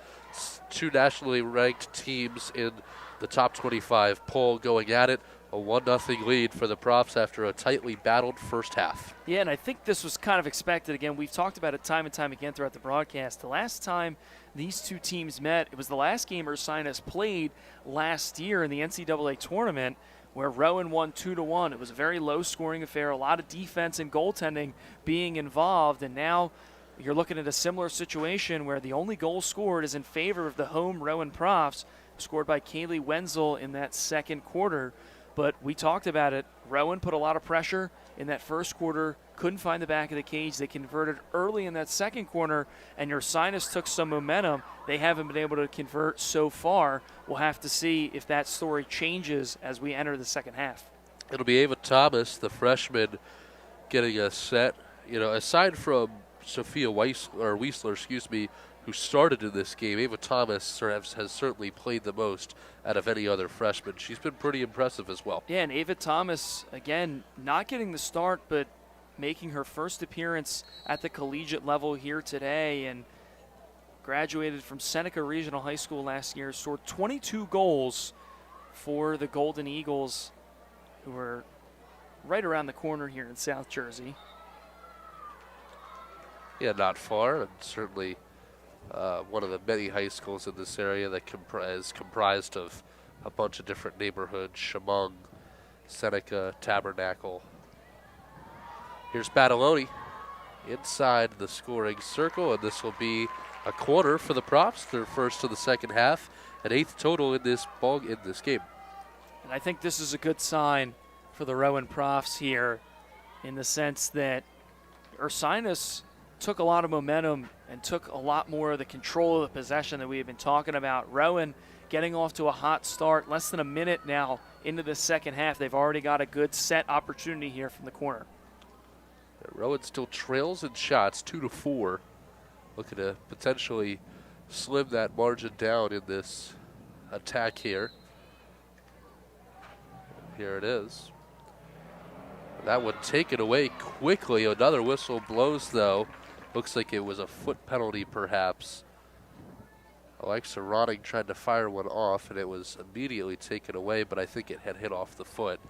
Two nationally ranked teams in the top 25 poll going at it. A 1-0 lead for the Profs after a tightly battled first half. Yeah, and I think this was kind of expected. Again, we've talked about it time and time again throughout the broadcast. The last time these two teams met, it was the last game Ursinus played last year in the NCAA tournament, where Rowan won 2-1. It was a very low-scoring affair, a lot of defense and goaltending being involved, and now you're looking at a similar situation where the only goal scored is in favor of the home Rowan Profs, scored by Kaylee Wenzel in that second quarter. But we talked about it. Rowan put a lot of pressure in that first quarter, couldn't find the back of the cage. They converted early in that second quarter, and Ursinus took some momentum. They haven't been able to convert so far. We'll have to see if that story changes as we enter the second half. It'll be Ava Thomas, the freshman, getting a set. You know, aside from Sophia Weisler, who started in this game, Ava Thomas has certainly played the most out of any other freshman. She's been pretty impressive as well. Yeah, and Ava Thomas, again, not getting the start, but making her first appearance at the collegiate level here today, and graduated from Seneca Regional High School last year, scored 22 goals for the Golden Eagles, who are right around the corner here in South Jersey. Yeah, not far, and certainly one of the many high schools in this area that is comprised of a bunch of different neighborhoods: Chemung, Seneca, Tabernacle. Here's Badaloni inside the scoring circle, and this will be a corner for the Profs, their first of the second half, an 8th total in this game. And I think this is a good sign for the Rowan Profs here, in the sense that Ursinus took a lot of momentum and took a lot more of the control of the possession that we have been talking about. Rowan getting off to a hot start, less than a minute now into the second half. They've already got a good set opportunity here from the corner. Rowan still trails in shots 2-4, looking to potentially slim that margin down in this attack here. Here it is. That one taken away quickly. Another whistle blows, though. Looks like it was a foot penalty, perhaps. Alexa Ronning tried to fire one off, and it was immediately taken away, but I think it had hit off the foot.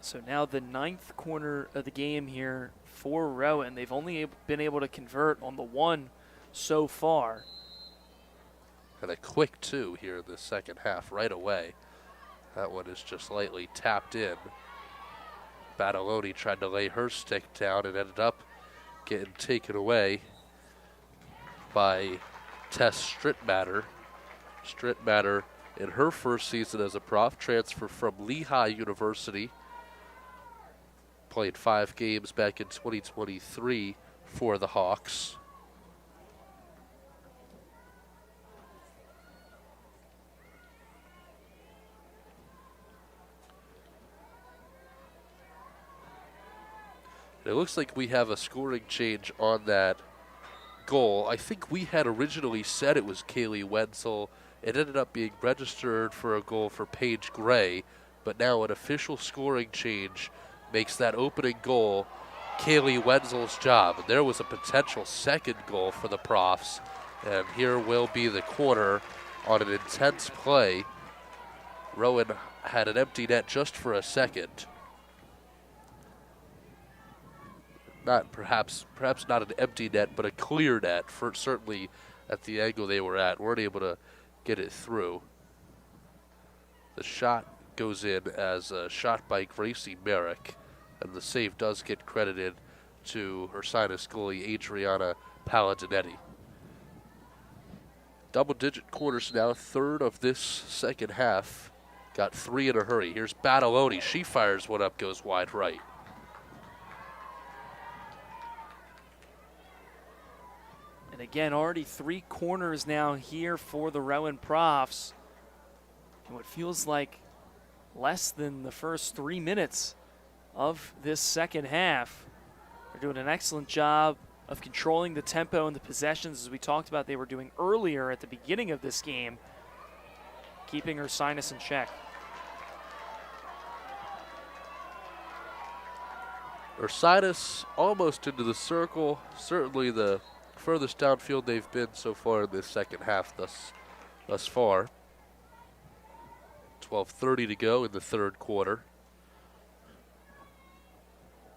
So now the 9th corner of the game here for Rowan. They've only been able to convert on the one so far. And a quick 2 here in the second half right away. That one is just lightly tapped in. Badaloni tried to lay her stick down and ended up getting taken away by Tess Strittmatter. Strittmatter, in her first season as a prof, transferred from Lehigh University. Played 5 games back in 2023 for the Hawks. It looks like we have a scoring change on that goal. I think we had originally said it was Kaylee Wenzel. It ended up being registered for a goal for Paige Gray, but now an official scoring change makes that opening goal Kaylee Wenzel's job. And there was a potential second goal for the Profs, and here will be the corner on an intense play. Rowan had an empty net just for a second. Not perhaps not an empty net, but a clear net, for certainly at the angle they were at. Weren't able to get it through. The shot goes in as a shot by Gracie Merrick, and the save does get credited to Ursinus goalie Adriana Paladinetti. Double-digit corners now, third of this second half. Got 3 in a hurry. Here's Badaloni. She fires one up, goes wide right. And again, already 3 corners now here for the Rowan Profs. And what feels like less than the first 3 minutes of this second half. They're doing an excellent job of controlling the tempo and the possessions, as we talked about they were doing earlier at the beginning of this game. keeping Ursinus in check. Ursinus almost into the circle. Certainly the furthest downfield they've been so far in this second half thus far. 12:30 to go in the third quarter.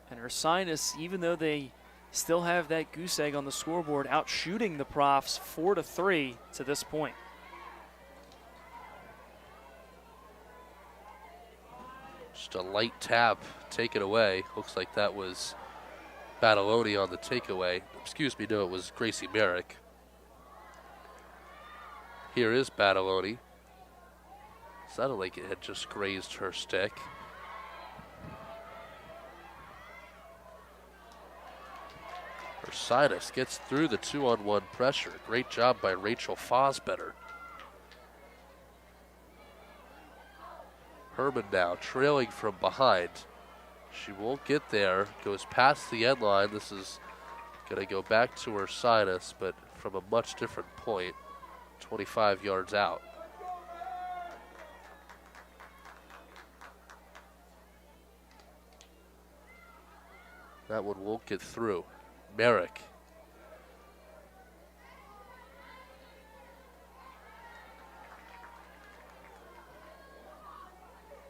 And Ursinus, even though they still have that goose egg on the scoreboard, out shooting the Profs 4-3 to this point. Just a light tap, take it away. Looks like that was Badaloni on the takeaway. Excuse me, no, it was Gracie Merrick. Here is Badaloni. Sounded like it had just grazed her stick. Ursinus gets through the 2-on-1 pressure. Great job by Rachel Fosbetter. Herman now trailing from behind. She won't get there. Goes past the end line. This is going to go back to Ursinus, but from a much different point, 25 yards out. That one won't get through. Merrick.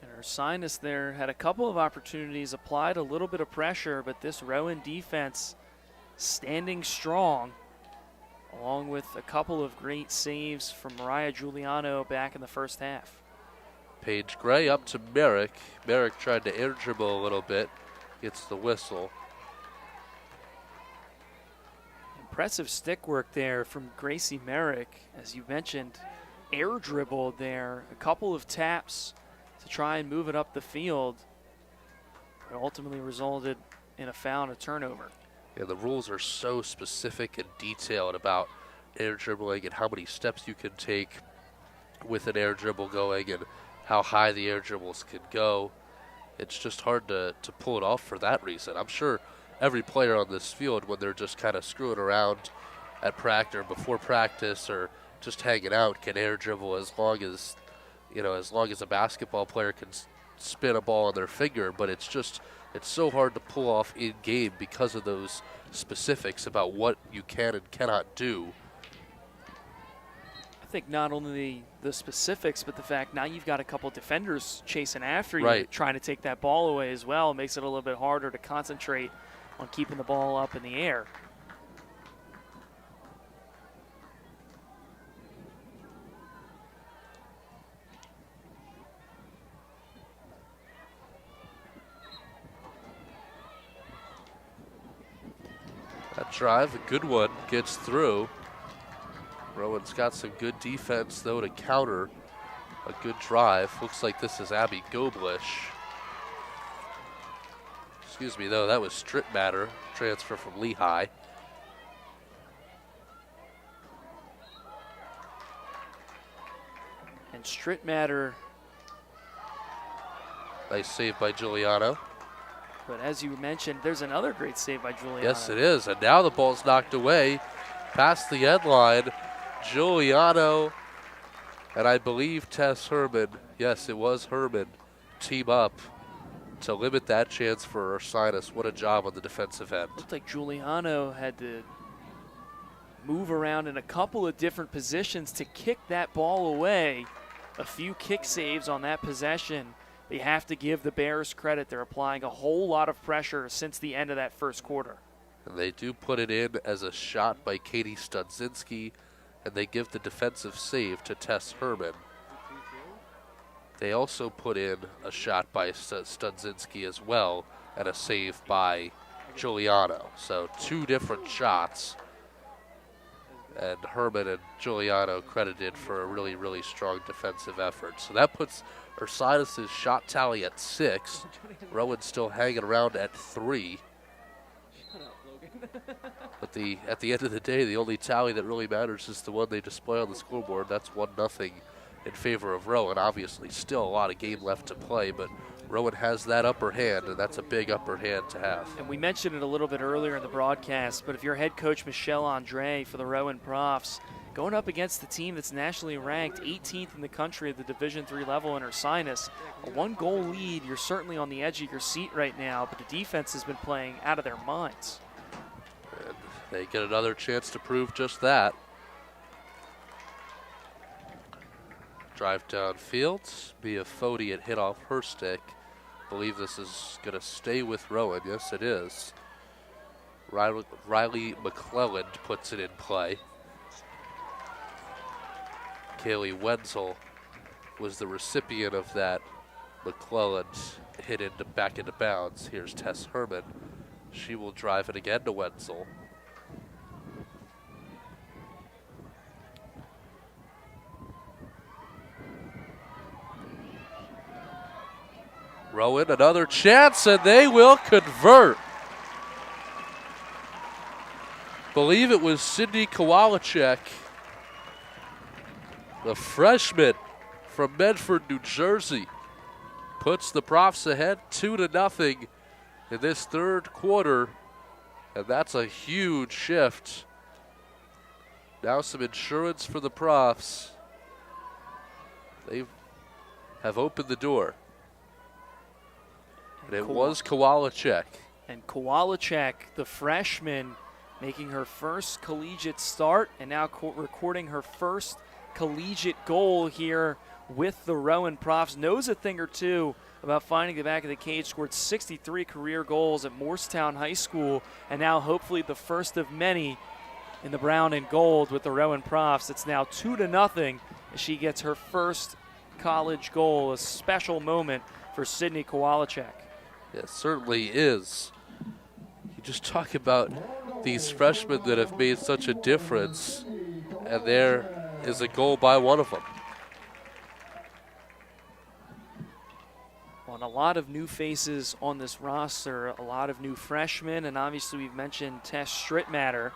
And Ursinus there had a couple of opportunities, applied a little bit of pressure, but this Rowan defense standing strong, along with a couple of great saves from Mariah Giuliano back in the first half. Paige Gray up to Merrick. Merrick tried to air dribble a little bit. Gets the whistle. Impressive stick work there from Gracie Merrick. As you mentioned, air dribbled there, a couple of taps to try and move it up the field. It ultimately resulted in a foul and a turnover. Yeah, the rules are so specific and detailed about air dribbling and how many steps you can take with an air dribble going and how high the air dribbles can go. It's just hard to pull it off for that reason. I'm sure every player on this field, when they're just kind of screwing around at practice or before practice or just hanging out, can air dribble as long as a basketball player can spin a ball on their finger. But it's so hard to pull off in game because of those specifics about what you can and cannot do. I think not only the specifics, but the fact now you've got a couple defenders chasing after you, Right. trying to take that ball away as well. It makes it a little bit harder to concentrate on keeping the ball up in the air. That drive, a good one, gets through. Rowan's got some good defense, though, to counter a good drive. Looks like this is Abby Goblish. Excuse me, though, that was Strittmatter, transfer from Lehigh. And Strittmatter, Nice save by Giuliano. but as you mentioned, there's another great save by Giuliano. Yes, it is. And now the ball's knocked away past the end line. Giuliano and I believe Tess Herman, yes, it was Herman, team up to limit that chance for Ursinus. What a job on the defensive end. Looked like Giuliano had to move around in a couple of different positions to kick that ball away. A few kick saves on that possession. They have to give the Bears credit. They're applying a whole lot of pressure since the end of that first quarter. And they do put it in as a shot by Katie Studzinski, and they give the defensive save to Tess Herman. They also put in a shot by Studzinski as well, and a save by Giuliano. So two different shots, and Herman and Giuliano credited for a really, really strong defensive effort. So that puts Ursinus' shot tally at 6. Rowan's still hanging around at 3. But at the end of the day, the only tally that really matters is the one they display on the scoreboard. That's 1-0 in favor of Rowan. Obviously, still a lot of game left to play, but Rowan has that upper hand, and that's a big upper hand to have. And we mentioned it a little bit earlier in the broadcast, but if you're head coach Michelle Andre for the Rowan Profs, going up against the team that's nationally ranked 18th in the country at the Division III level in Ursinus. A 1-goal lead, you're certainly on the edge of your seat right now, but the defense has been playing out of their minds. And they get another chance to prove just that. Drive downfield. Mia Foti had hit off her stick. Believe this is going to stay with Rowan. Yes, it is. Riley McClelland puts it in play. Kaylee Wenzel was the recipient of that. McClelland hit back into bounds. Here's Tess Herman. She will drive it again to Wenzel. Rowan, another chance, and they will convert. Believe it was Sydney Kowalczyk, the freshman from Medford, New Jersey, puts the Profs ahead 2-0 in this third quarter, and that's a huge shift. Now some insurance for the Profs. They have opened the door. And it was Kowalczyk. And Kowalczyk, the freshman, making her first collegiate start and now recording her first collegiate goal here with the Rowan Profs. Knows a thing or two about finding the back of the cage. Scored 63 career goals at Morristown High School, and now hopefully the first of many in the brown and gold with the Rowan Profs. It's now 2-0 as she gets her first college goal. A special moment for Sydney Kowalczyk. It certainly is. You just talk about these freshmen that have made such a difference, and there is a goal by one of them. On a lot of new faces on this roster, a lot of new freshmen, and obviously we've mentioned Tess Strittmatter.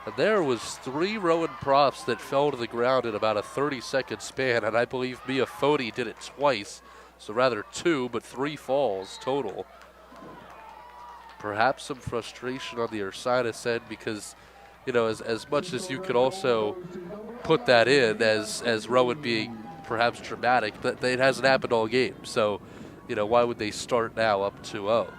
And there was 3 Rowan Profs that fell to the ground in about a 30-second span, and I believe Mia Foti did it twice. So rather 2, but 3 falls total. Perhaps some frustration on the Ursinus end because, you know, as much as you could also put that in as Rowan being perhaps dramatic, but it hasn't happened all game. So, you know, why would they start now up 2-0?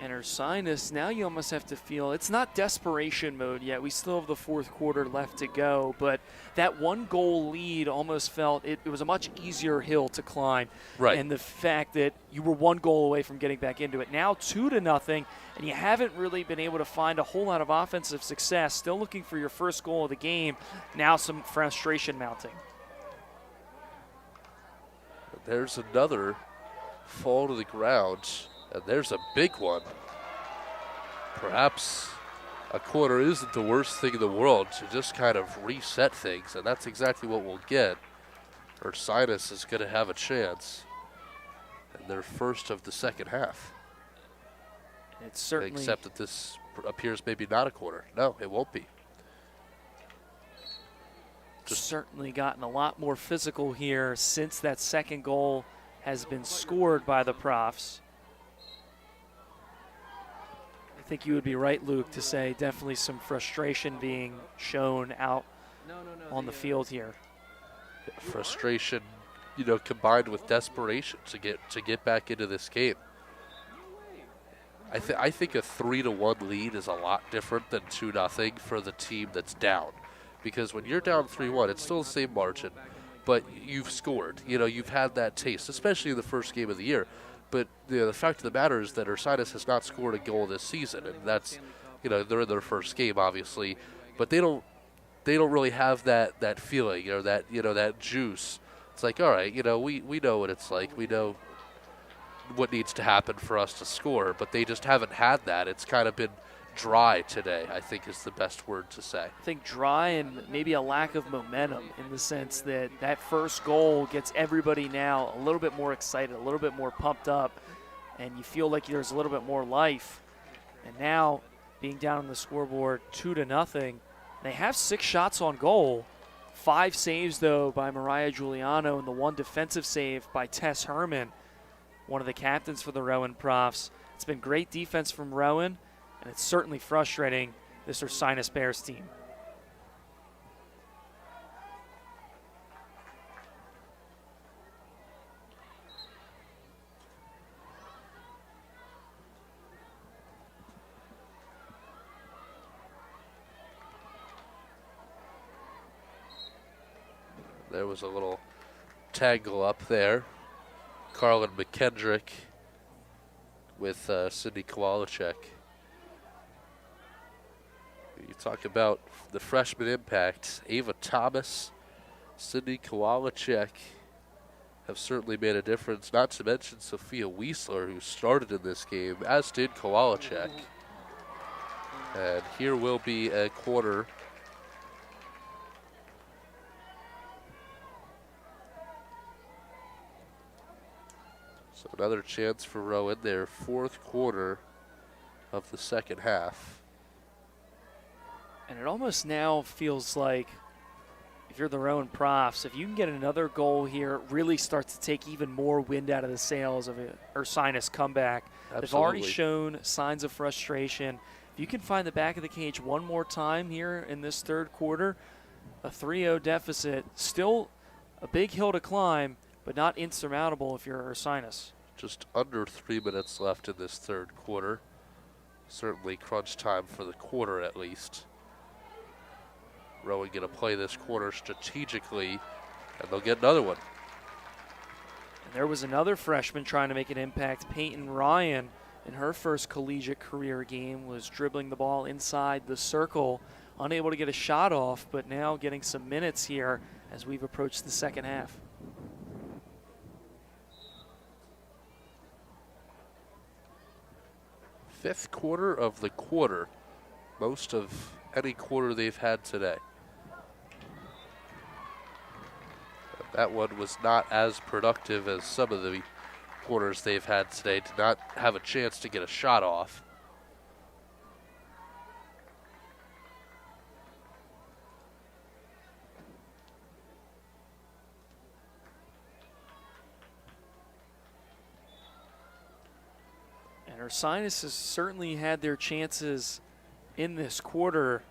And Ursinus, now you almost have to feel, it's not desperation mode yet. We still have the fourth quarter left to go, but that 1-goal lead almost felt it was a much easier hill to climb. Right. And the fact that you were 1 goal away from getting back into it. Now 2-0, and you haven't really been able to find a whole lot of offensive success. Still looking for your first goal of the game. Now some frustration mounting. There's another fall to the ground. And there's a big one. Perhaps a corner isn't the worst thing in the world to just kind of reset things, and that's exactly what we'll get. Ursinus is going to have a chance in their first of the second half. It's certainly, except that this appears maybe not a corner. No, it won't be. Just certainly gotten a lot more physical here since that second goal has been scored by the Profs. I think you would be right, Luke, to say definitely some frustration being shown out on the field here. Frustration, you know, combined with desperation to get back into this game. I think a 3-1 lead is a lot different than 2-0 for the team that's down, because when you're down 3-1, it's still the same margin, but you've scored. You know, you've had that taste, especially in the first game of the year. But you know, the fact of the matter is that Ursinus has not scored a goal this season, and that's, you know, they're in their first game, obviously, but they don't really have that feeling or that juice. It's like, all right, you know, we know what it's like, we know what needs to happen for us to score, but they just haven't had that. It's kind of been dry today, I think is the best word to say. I think dry and maybe a lack of momentum in the sense that that first goal gets everybody now a little bit more excited, a little bit more pumped up, and you feel like there's a little bit more life. And now, being down on the scoreboard 2-0, they have 6 shots on goal. 5 saves, though, by Mariah Giuliano, and the 1 defensive save by Tess Herman, one of the captains for the Rowan Profs. It's been great defense from Rowan, and it's certainly frustrating this Ursinus Bears team. There was a little tangle up there. Carlin McKendrick with Sydney Kowalczyk. You talk about the freshman impact. Ava Thomas, Sydney Kowalczyk have certainly made a difference, not to mention Sophia Wiesler, who started in this game, as did Kowalczyk. And here will be a quarter. So another chance for Rowan, their fourth quarter of the second half. And it almost now feels like, if you're the Rowan Profs, if you can get another goal here, it really starts to take even more wind out of the sails of an Ursinus comeback. Absolutely. They've already shown signs of frustration. If you can find the back of the cage one more time here in this third quarter, a 3-0 deficit, still a big hill to climb, but not insurmountable if you're Ursinus. Just under 3 minutes left in this third quarter. Certainly crunch time for the quarter at least. Rowan going to play this quarter strategically, and they'll get another one. And there was another freshman trying to make an impact. Peyton Ryan, in her first collegiate career game, was dribbling the ball inside the circle, unable to get a shot off, but now getting some minutes here as we've approached the second half. Fifth quarter of the quarter, most of any quarter they've had today. That one was not as productive as some of the quarters they've had today. Did not have a chance to get a shot off. And Ursinus has certainly had their chances in this quarter,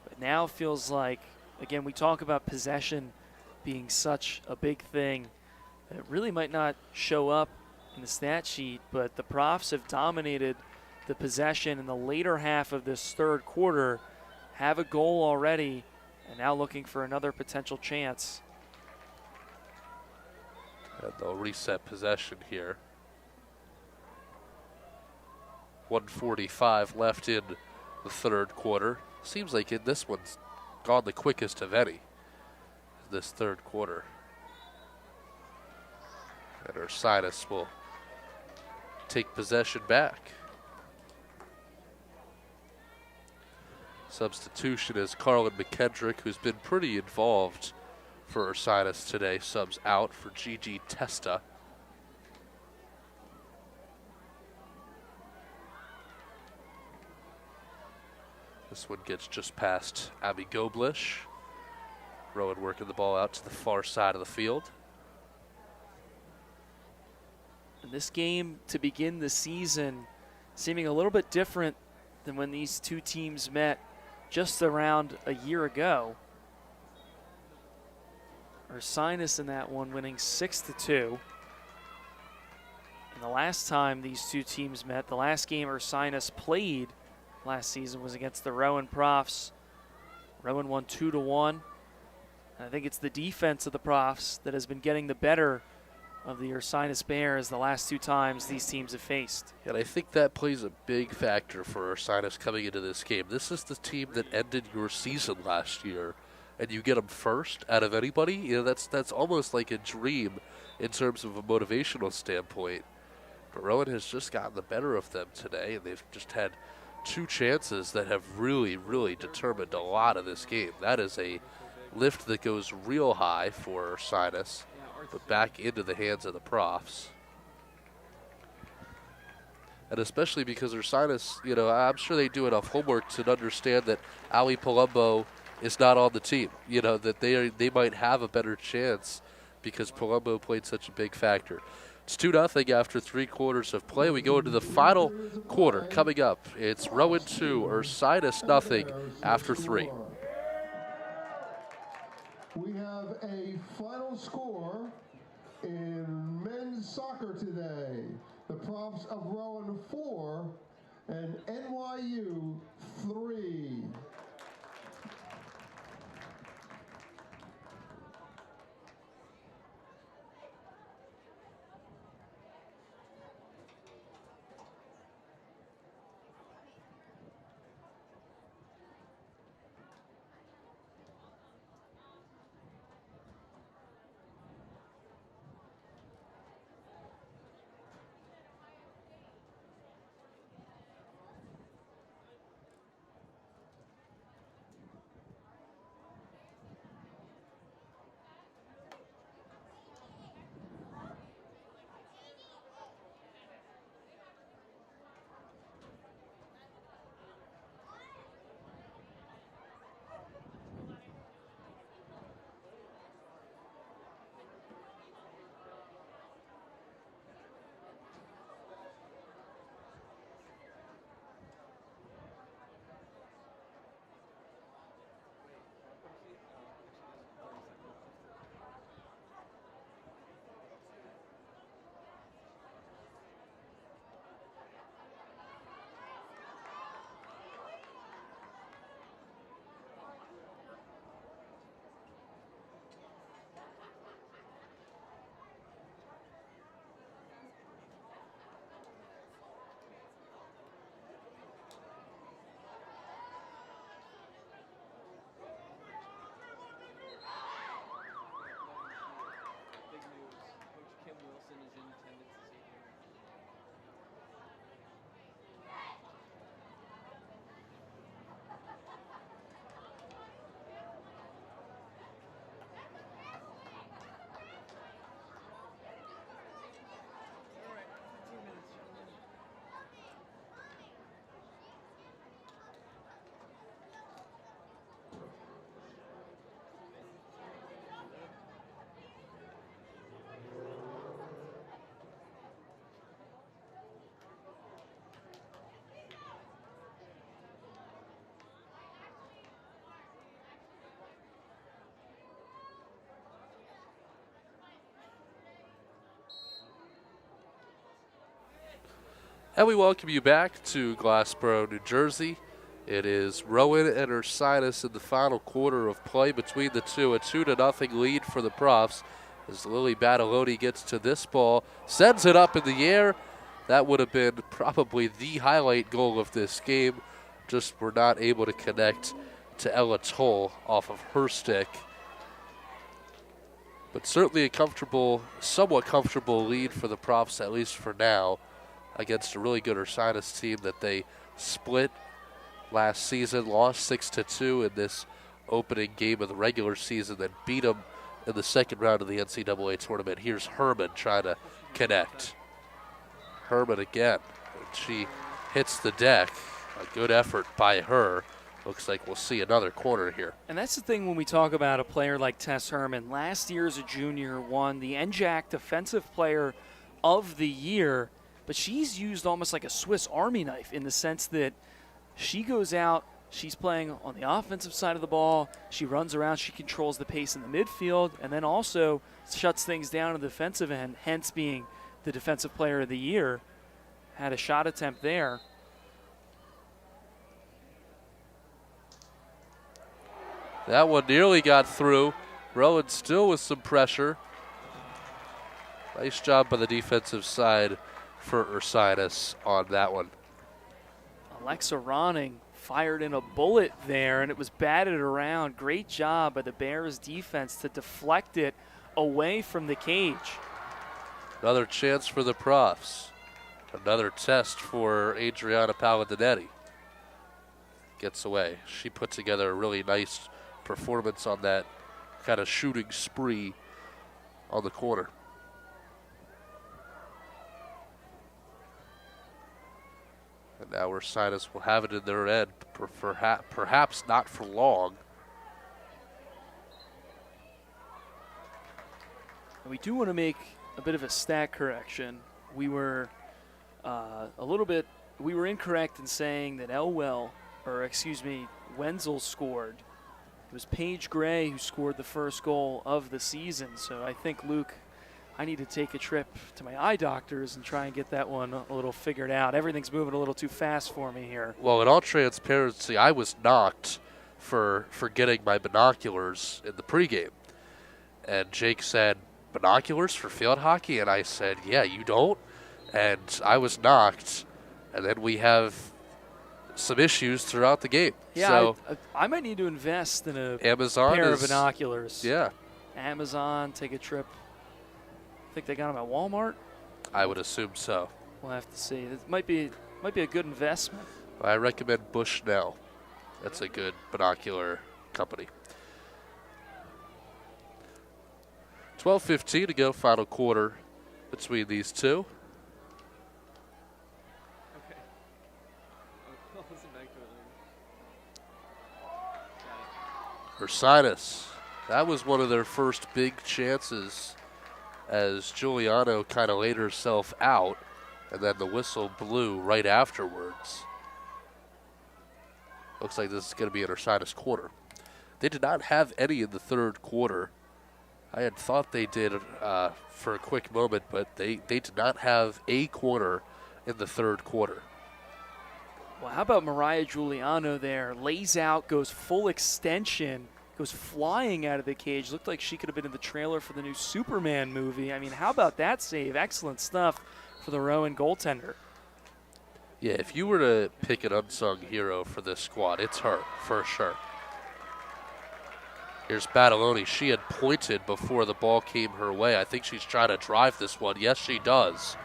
but now feels like, again, we talk about possession being such a big thing. It really might not show up in the stat sheet, but the Profs have dominated the possession in the later half of this third quarter, have a goal already, and now looking for another potential chance. And they'll reset possession here. 1:45 left in the third quarter. Seems like this one's gone the quickest of any, this third quarter. And Ursinus will take possession back. Substitution is Carlin McKendrick, who's been pretty involved for Ursinus today. Subs out for Gigi Testa. This one gets just past Abby Goblish. Rowan working the ball out to the far side of the field. And this game, to begin the season, seeming a little bit different than when these two teams met just around a year ago. Ursinus in that one winning 6-2. And the last time these two teams met, the last game Ursinus played last season was against the Rowan Profs. Rowan won 2-1. And I think it's the defense of the Profs that has been getting the better of the Ursinus Bears the last two times these teams have faced. And I think that plays a big factor for Ursinus coming into this game. This is the team that ended your season last year, and you get them first out of anybody. You know, that's almost like a dream in terms of a motivational standpoint. But Rowan has just gotten the better of them today, and they've just had two chances that have really, really determined a lot of this game. That is a lift that goes real high for Ursinus, but back into the hands of the Profs. And especially because Ursinus, you know, I'm sure they do enough homework to understand that Ali Palumbo is not on the team. You know, that they might have a better chance because Palumbo played such a big factor. It's 2-0 after 3 quarters of play. We go into the final quarter. Coming up, it's Rowan 2, Ursinus 0 after 3. We have a final score in men's soccer today. The Profs of Rowan 4 and NYU 3. Big news. Coach Kim Wilson is in attendance this evening. All right, 15 minutes, gentlemen. And we welcome you back to Glassboro, New Jersey. It is Rowan and Ursinus in the final quarter of play between the two. A 2-0 lead for the Profs as Lily Badaloni gets to this ball, sends it up in the air. That would have been probably the highlight goal of this game. Just were not able to connect to Ella Toll off of her stick. But certainly a somewhat comfortable lead for the Profs, at least for now, against a really good Ursinus team that they split last season, lost 6-2 in this opening game of the regular season, then beat them in the second round of the NCAA tournament. Here's Herman trying to connect. Herman again. She hits the deck. A good effort by her. Looks like we'll see another corner here. And that's the thing when we talk about a player like Tess Herman. Last year as a junior won the NJAC Defensive Player of the Year, but she's used almost like a Swiss Army knife in the sense that she goes out, she's playing on the offensive side of the ball, she runs around, she controls the pace in the midfield, and then also shuts things down in the defensive end, hence being the Defensive Player of the Year. Had a shot attempt there. That one nearly got through. Rowan still with some pressure. Nice job by the defensive side for Ursinus on that one. Alexa Ronning fired in a bullet there, and it was batted around. Great job by the Bears defense to deflect it away from the cage. Another chance for the Profs. Another test for Adriana Paladinetti. Gets away. She put together a really nice performance on that kind of shooting spree on the corner. And now Ursinus will have it in their end, perhaps not for long. And we do want to make a bit of a stat correction. We were we were incorrect in saying that Wenzel scored. It was Paige Gray who scored the first goal of the season. So I think, Luke, I need to take a trip to my eye doctors and try and get that one a little figured out. Everything's moving a little too fast for me here. Well, in all transparency, I was knocked for getting my binoculars in the pregame. And Jake said, binoculars for field hockey? And I said, yeah, you don't? And I was knocked. And then we have some issues throughout the game. Yeah, so I might need to invest in a Amazon pair of binoculars. Yeah. Amazon, take a trip. I think they got them at Walmart. I would assume so. We'll have to see. It might be a good investment. I recommend Bushnell. That's a good binocular company. 12:15 to go, final quarter between these two. Okay. I'll listen back to it later. Ursinus. That was one of their first big chances as Giuliano kind of laid herself out, and then the whistle blew right afterwards. Looks like this is going to be an Ursinus quarter. They did not have any in the third quarter. I had thought they did for a quick moment, but they did not have a corner in the third quarter. Well, how about Mariah Giuliano there? Lays out, goes full extension, goes flying out of the cage. Looked like she could have been in the trailer for the new Superman movie. I mean, how about that save? Excellent stuff for the Rowan goaltender. Yeah, if you were to pick an unsung hero for this squad, it's her, for sure. Here's Badaloni. She had pointed before the ball came her way. I think she's trying to drive this one. Yes, she does.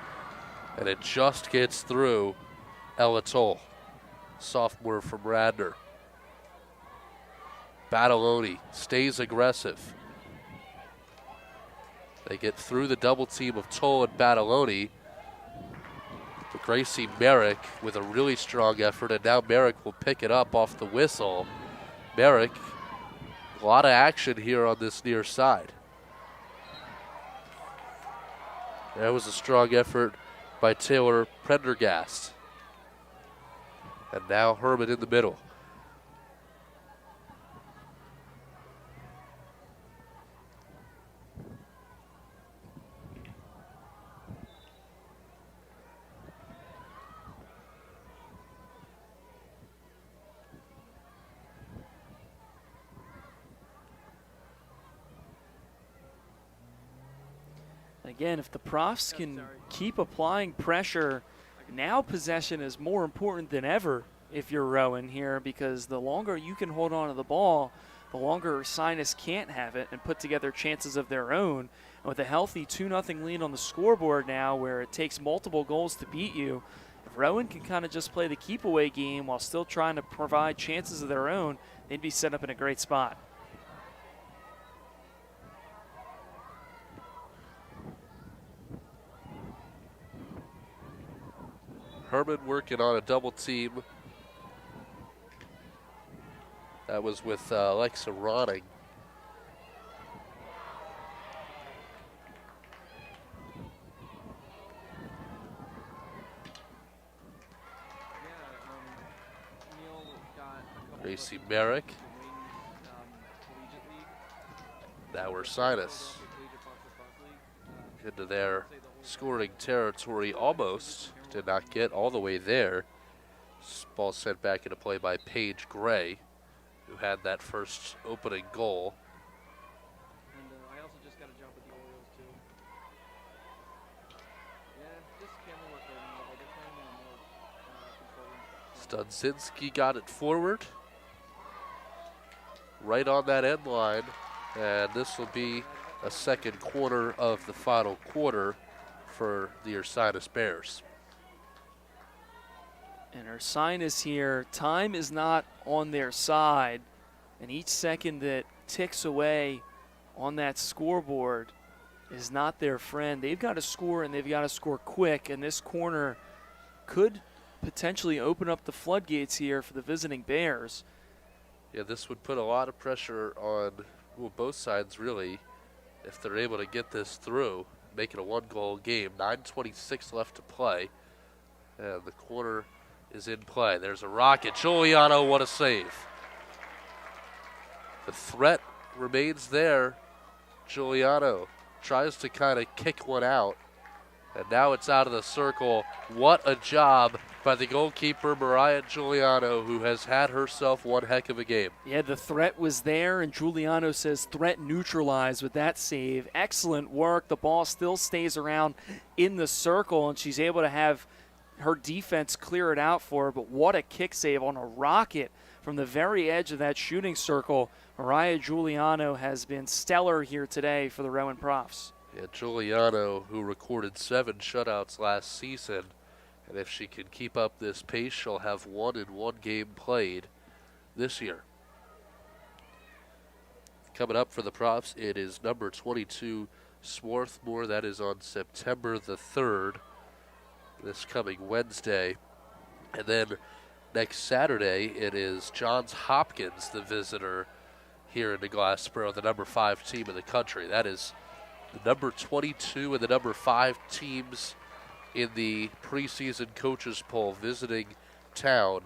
And it just gets through Ella Toll, sophomore from Radnor. Badaloni stays aggressive. They get through the double team of Toll and Badaloni. But Gracie Merrick with a really strong effort, and now Merrick will pick it up off the whistle. Merrick, a lot of action here on this near side. That was a strong effort by Taylor Prendergast. And now Herman in the middle. Again, if the Profs can keep applying pressure, now possession is more important than ever if you're Rowan here, because the longer you can hold on to the ball, the longer Ursinus can't have it and put together chances of their own. And with a healthy 2-0 lead on the scoreboard now, where it takes multiple goals to beat you, if Rowan can kind of just play the keep-away game while still trying to provide chances of their own, they'd be set up in a great spot. Herman working on a double team. That was with Alexa Ronning. Gracie Merrick. Now Ursinus into their scoring territory almost. Did not get all the way there. Ball sent back into play by Paige Gray, who had that first opening goal. And I also just got a job with the Orioles, too. Yeah, just camera work right now. They're playing more Studzinski got it forward. Right on that end line. And this will be a second quarter of the final quarter for the Ursinus Bears. And Ursinus here, time is not on their side. And each second that ticks away on that scoreboard is not their friend. They've got to score, and they've got to score quick. And this corner could potentially open up the floodgates here for the visiting Bears. Yeah, this would put a lot of pressure on both sides, really, if they're able to get this through. make it a one-goal game. 9:26 left to play. And the corner is in play. There's a rocket. Giuliano, what a save. The threat remains there. Giuliano tries to kind of kick one out. And now it's out of the circle. What a job by the goalkeeper, Mariah Giuliano, who has had herself one heck of a game. Yeah, the threat was there, and Giuliano says threat neutralized with that save. Excellent work. The ball still stays around in the circle, and she's able to have her defense clear it out for her. But what a kick save on a rocket from the very edge of that shooting circle. Mariah Giuliano has been stellar here today for the Rowan Profs. Yeah, Giuliano, who recorded 7 shutouts last season, and if she can keep up this pace, she'll have 1 in 1 game played this year. Coming up for the Profs, it is number 22, Swarthmore. That is on September the 3rd, this coming Wednesday. And then next Saturday, it is Johns Hopkins, the visitor here in the Glassboro, the number 5 team in the country. That is the number 22 and the number 5 teams in the preseason coaches poll visiting town.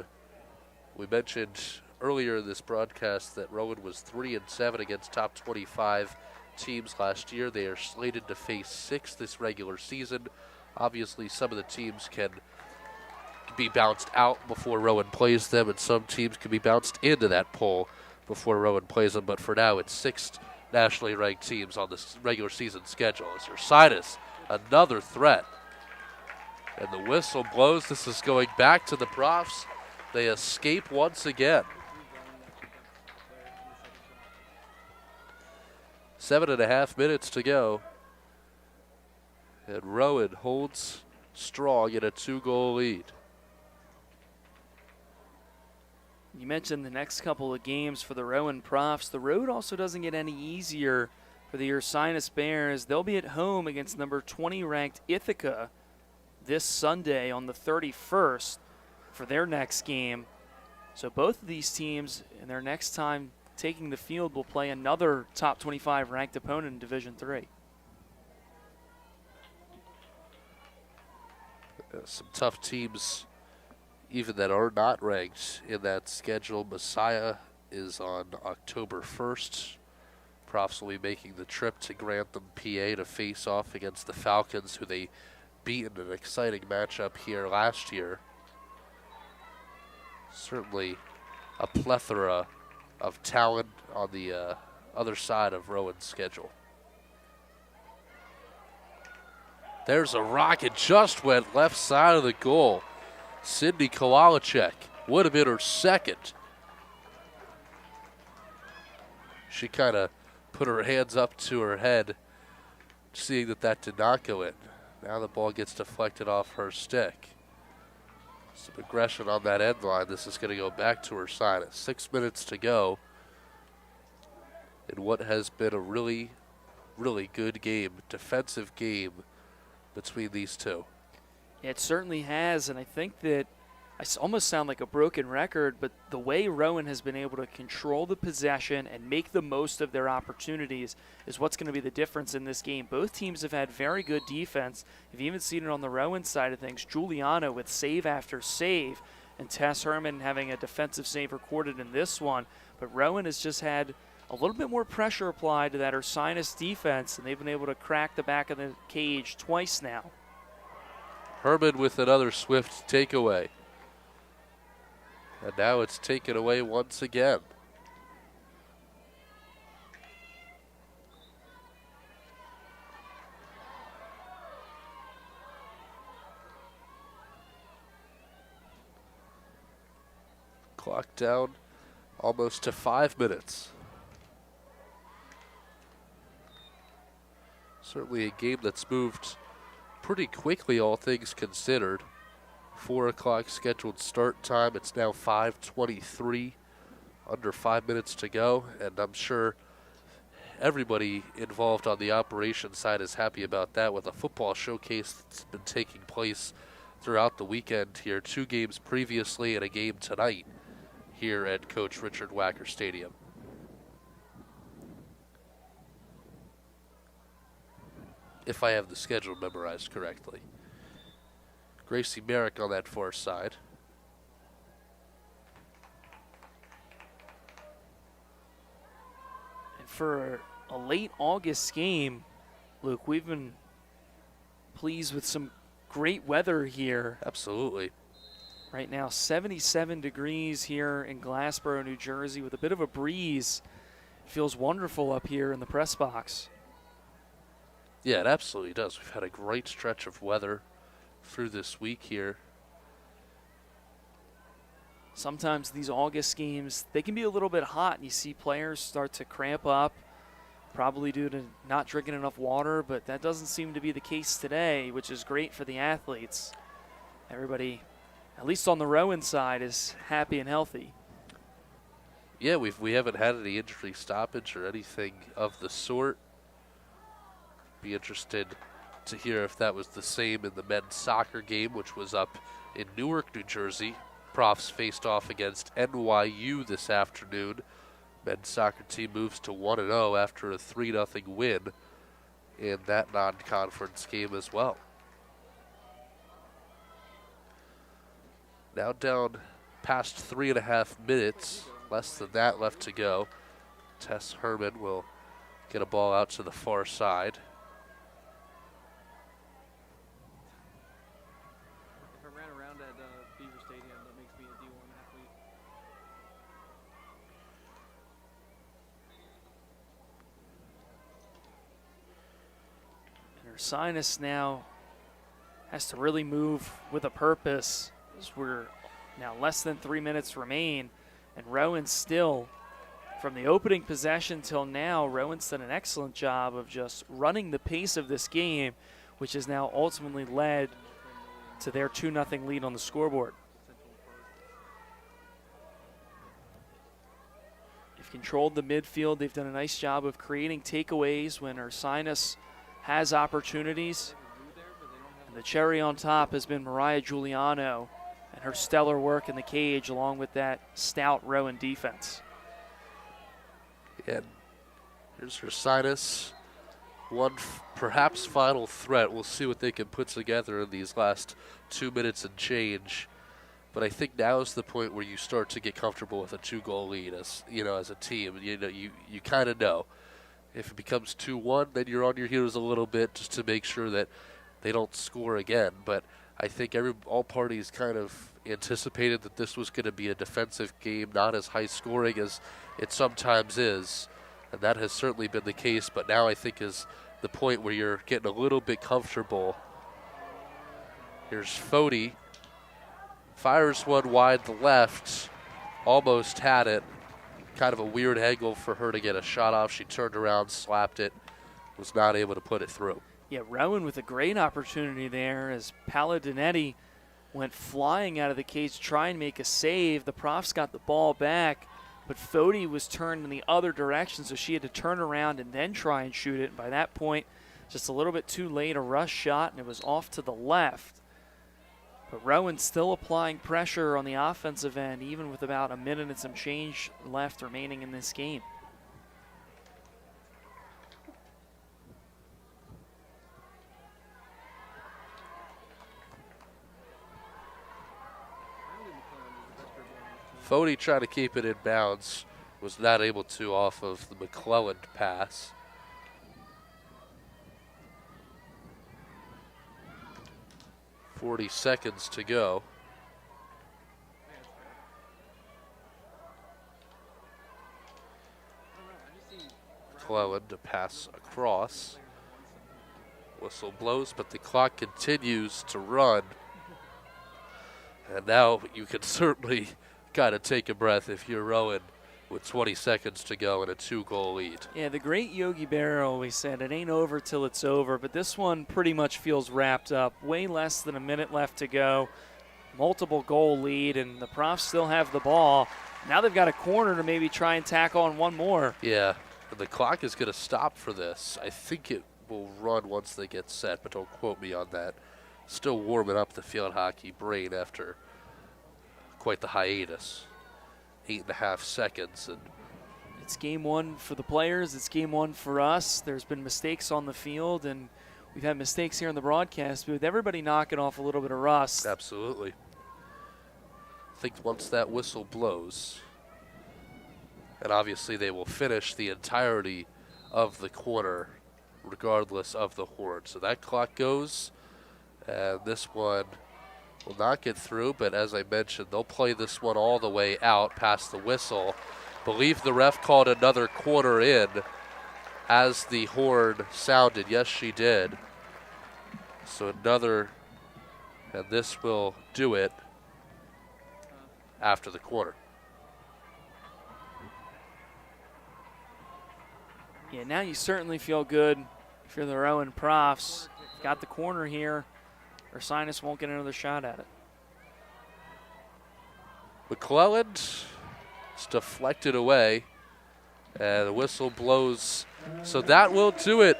We mentioned earlier in this broadcast that Rowan was 3-7 against top 25 teams last year. They are slated to face 6 this regular season. Obviously, some of the teams can be bounced out before Rowan plays them, and some teams can be bounced into that poll before Rowan plays them. But for now, it's 6 nationally ranked teams on the regular season schedule. As Ursinus, another threat. And the whistle blows. This is going back to the Profs. They escape once again. 7.5 minutes to go. And Rowan holds strong in a 2-goal lead. You mentioned the next couple of games for the Rowan Profs. The road also doesn't get any easier for the Ursinus Bears. They'll be at home against number 20 ranked Ithaca this Sunday on the 31st for their next game. So both of these teams in their next time taking the field will play another top 25 ranked opponent in Division III. Some tough teams even that are not ranked in that schedule. Messiah is on October 1st. Profs will be making the trip to Grantham, PA to face off against the Falcons, who they beat in an exciting matchup here last year. Certainly a plethora of talent on the other side of Rowan's schedule. There's a rocket, just went left side of the goal. Sydney Kowalczyk would have been her second. She kind of put her hands up to her head, seeing that did not go in. Now the ball gets deflected off her stick. Some aggression on that end line. This is going to go back to Ursinus. 6 minutes to go in what has been a really, really good game, defensive game between these two. It certainly has, and I think that I almost sound like a broken record, but the way Rowan has been able to control the possession and make the most of their opportunities is what's going to be the difference in this game. Both teams have had very good defense. You've even seen it on the Rowan side of things. Giuliano with save after save, and Tess Herman having a defensive save recorded in this one. But Rowan has just had a little bit more pressure applied to that Ursinus defense, and they've been able to crack the back of the cage twice now. Herman with another swift takeaway. And now it's taken away once again. Clock down almost to 5 minutes. Certainly a game that's moved pretty quickly, all things considered. 4 o'clock scheduled start time. It's now 5:23, under 5 minutes to go, and I'm sure everybody involved on the operations side is happy about that, with a football showcase that's been taking place throughout the weekend here. 2 games previously and a game tonight here at Coach Richard Wacker Stadium. if I have the schedule memorized correctly. Gracie Merrick on that far side. And for a late August game, Luke, we've been pleased with some great weather here. Absolutely. Right now, 77 degrees here in Glassboro, New Jersey, with a bit of a breeze. Feels wonderful up here in the press box. Yeah, it absolutely does. We've had a great stretch of weather through this week here. Sometimes these August games, they can be a little bit hot, and you see players start to cramp up, probably due to not drinking enough water, but that doesn't seem to be the case today, which is great for the athletes. Everybody, at least on the Rowan side, is happy and healthy. Yeah, we haven't had any injury stoppage or anything of the sort. Be interested to hear if that was the same in the men's soccer game, which was up in Newark, New Jersey. Profs faced off against NYU this afternoon. Men's soccer team moves to 1-0 after a 3-0 win in that non-conference game as well. Now down past 3.5 minutes, less than that left to go. Tess Herman will get a ball out to the far side. If I ran around at Beaver Stadium, that makes me a D1 athlete. And Ursinus now has to really move with a purpose, as we're now less than 3 minutes remain. And Rowan still, from the opening possession till now, Rowan's done an excellent job of just running the pace of this game, which has now ultimately led to their 2-0 lead on the scoreboard. They've controlled the midfield. They've done a nice job of creating takeaways when Ursinus has opportunities. And the cherry on top has been Mariah Giuliano and her stellar work in the cage, along with that stout Rowan defense. And here's Ursinus. One perhaps final threat. We'll see what they can put together in these last 2 minutes and change. But I think now is the point where you start to get comfortable with a 2-goal lead as a team. You kind of know. If it becomes 2-1, then you're on your heels a little bit just to make sure that they don't score again. But I think all parties kind of anticipated that this was going to be a defensive game, not as high scoring as it sometimes is. And that has certainly been the case, but now I think is the point where you're getting a little bit comfortable. Here's Fody. Fires one wide the left. Almost had it. Kind of a weird angle for her to get a shot off. She turned around, slapped it, was not able to put it through. Yeah, Rowan with a great opportunity there as Paladinetti went flying out of the cage to try and make a save. The Profs got the ball back, but Fody was turned in the other direction, so she had to turn around and then try and shoot it. And by that point, just a little bit too late, a rush shot, and it was off to the left. But Rowan still applying pressure on the offensive end, even with about a minute and some change left remaining in this game. Fody trying to keep it in bounds, was not able to off of the McClelland pass. .40 to go. McClelland to pass across. Whistle blows, but the clock continues to run. And now you can certainly kind of take a breath if you're Rowan with 20 seconds to go and a 2-goal lead. Yeah, the great Yogi Berra always said it ain't over till it's over, but this one pretty much feels wrapped up. Way less than a minute left to go. Multiple goal lead, and the Profs still have the ball. Now they've got a corner to maybe try and tack on one more. Yeah, and the clock is going to stop for this. I think it will run once they get set, but don't quote me on that. Still warming up the field hockey brain after quite the hiatus. 8.5 seconds. And it's game one for the players. It's game one for us. There's been mistakes on the field, and we've had mistakes here in the broadcast, but with everybody knocking off a little bit of rust. Absolutely. I think once that whistle blows, and obviously they will finish the entirety of the quarter regardless of the horn. So that clock goes, and this one will not get through, but as I mentioned, they'll play this one all the way out past the whistle. Believe the ref called another quarter in as the horn sounded. Yes, she did. So another, and this will do it after the quarter. Yeah, now you certainly feel good if you're the Rowan Profs. Got the corner here. Ursinus won't get another shot at it. McClellan is deflected away, and the whistle blows. So that will do it.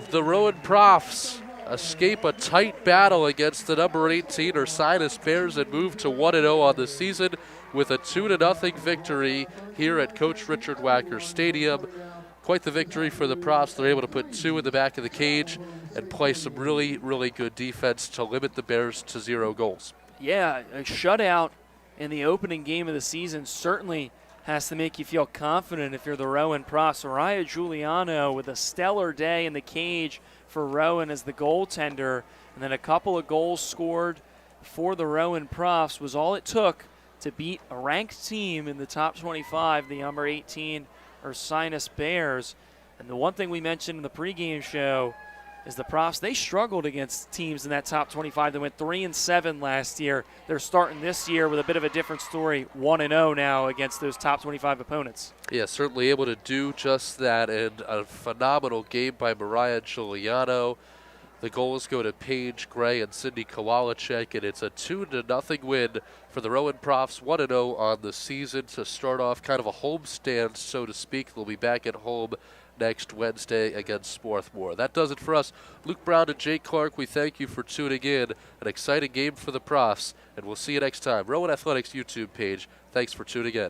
The Rowan Profs escape a tight battle against the number 18 Ursinus Bears and move to 1-0 on the season with a 2-0 victory here at Coach Richard Wacker Stadium. Quite the victory for the Profs. They're able to put 2 in the back of the cage and play some really, really good defense to limit the Bears to 0 goals. Yeah, a shutout in the opening game of the season certainly has to make you feel confident if you're the Rowan Profs. Mariah Giuliano with a stellar day in the cage for Rowan as the goaltender, and then a couple of goals scored for the Rowan Profs was all it took to beat a ranked team in the top 25, the number 18 Ursinus Bears. And the one thing we mentioned in the pregame show is the Profs, they struggled against teams in that top 25. They went 3-7 last year. They're starting this year with a bit of a different story, 1-0 now against those top 25 opponents. Yeah, certainly able to do just that, and a phenomenal game by Mariah Giuliano. The goals go to Paige Gray and Cindy Kowalczyk, and it's a 2-0 win for the Rowan Profs, 1-0 on the season to start off kind of a homestand, so to speak. They'll be back at home next Wednesday against Swarthmore. That does it for us. Luke Brown and Jake Clark, we thank you for tuning in. An exciting game for the Profs, and we'll see you next time. Rowan Athletics YouTube page. Thanks for tuning in.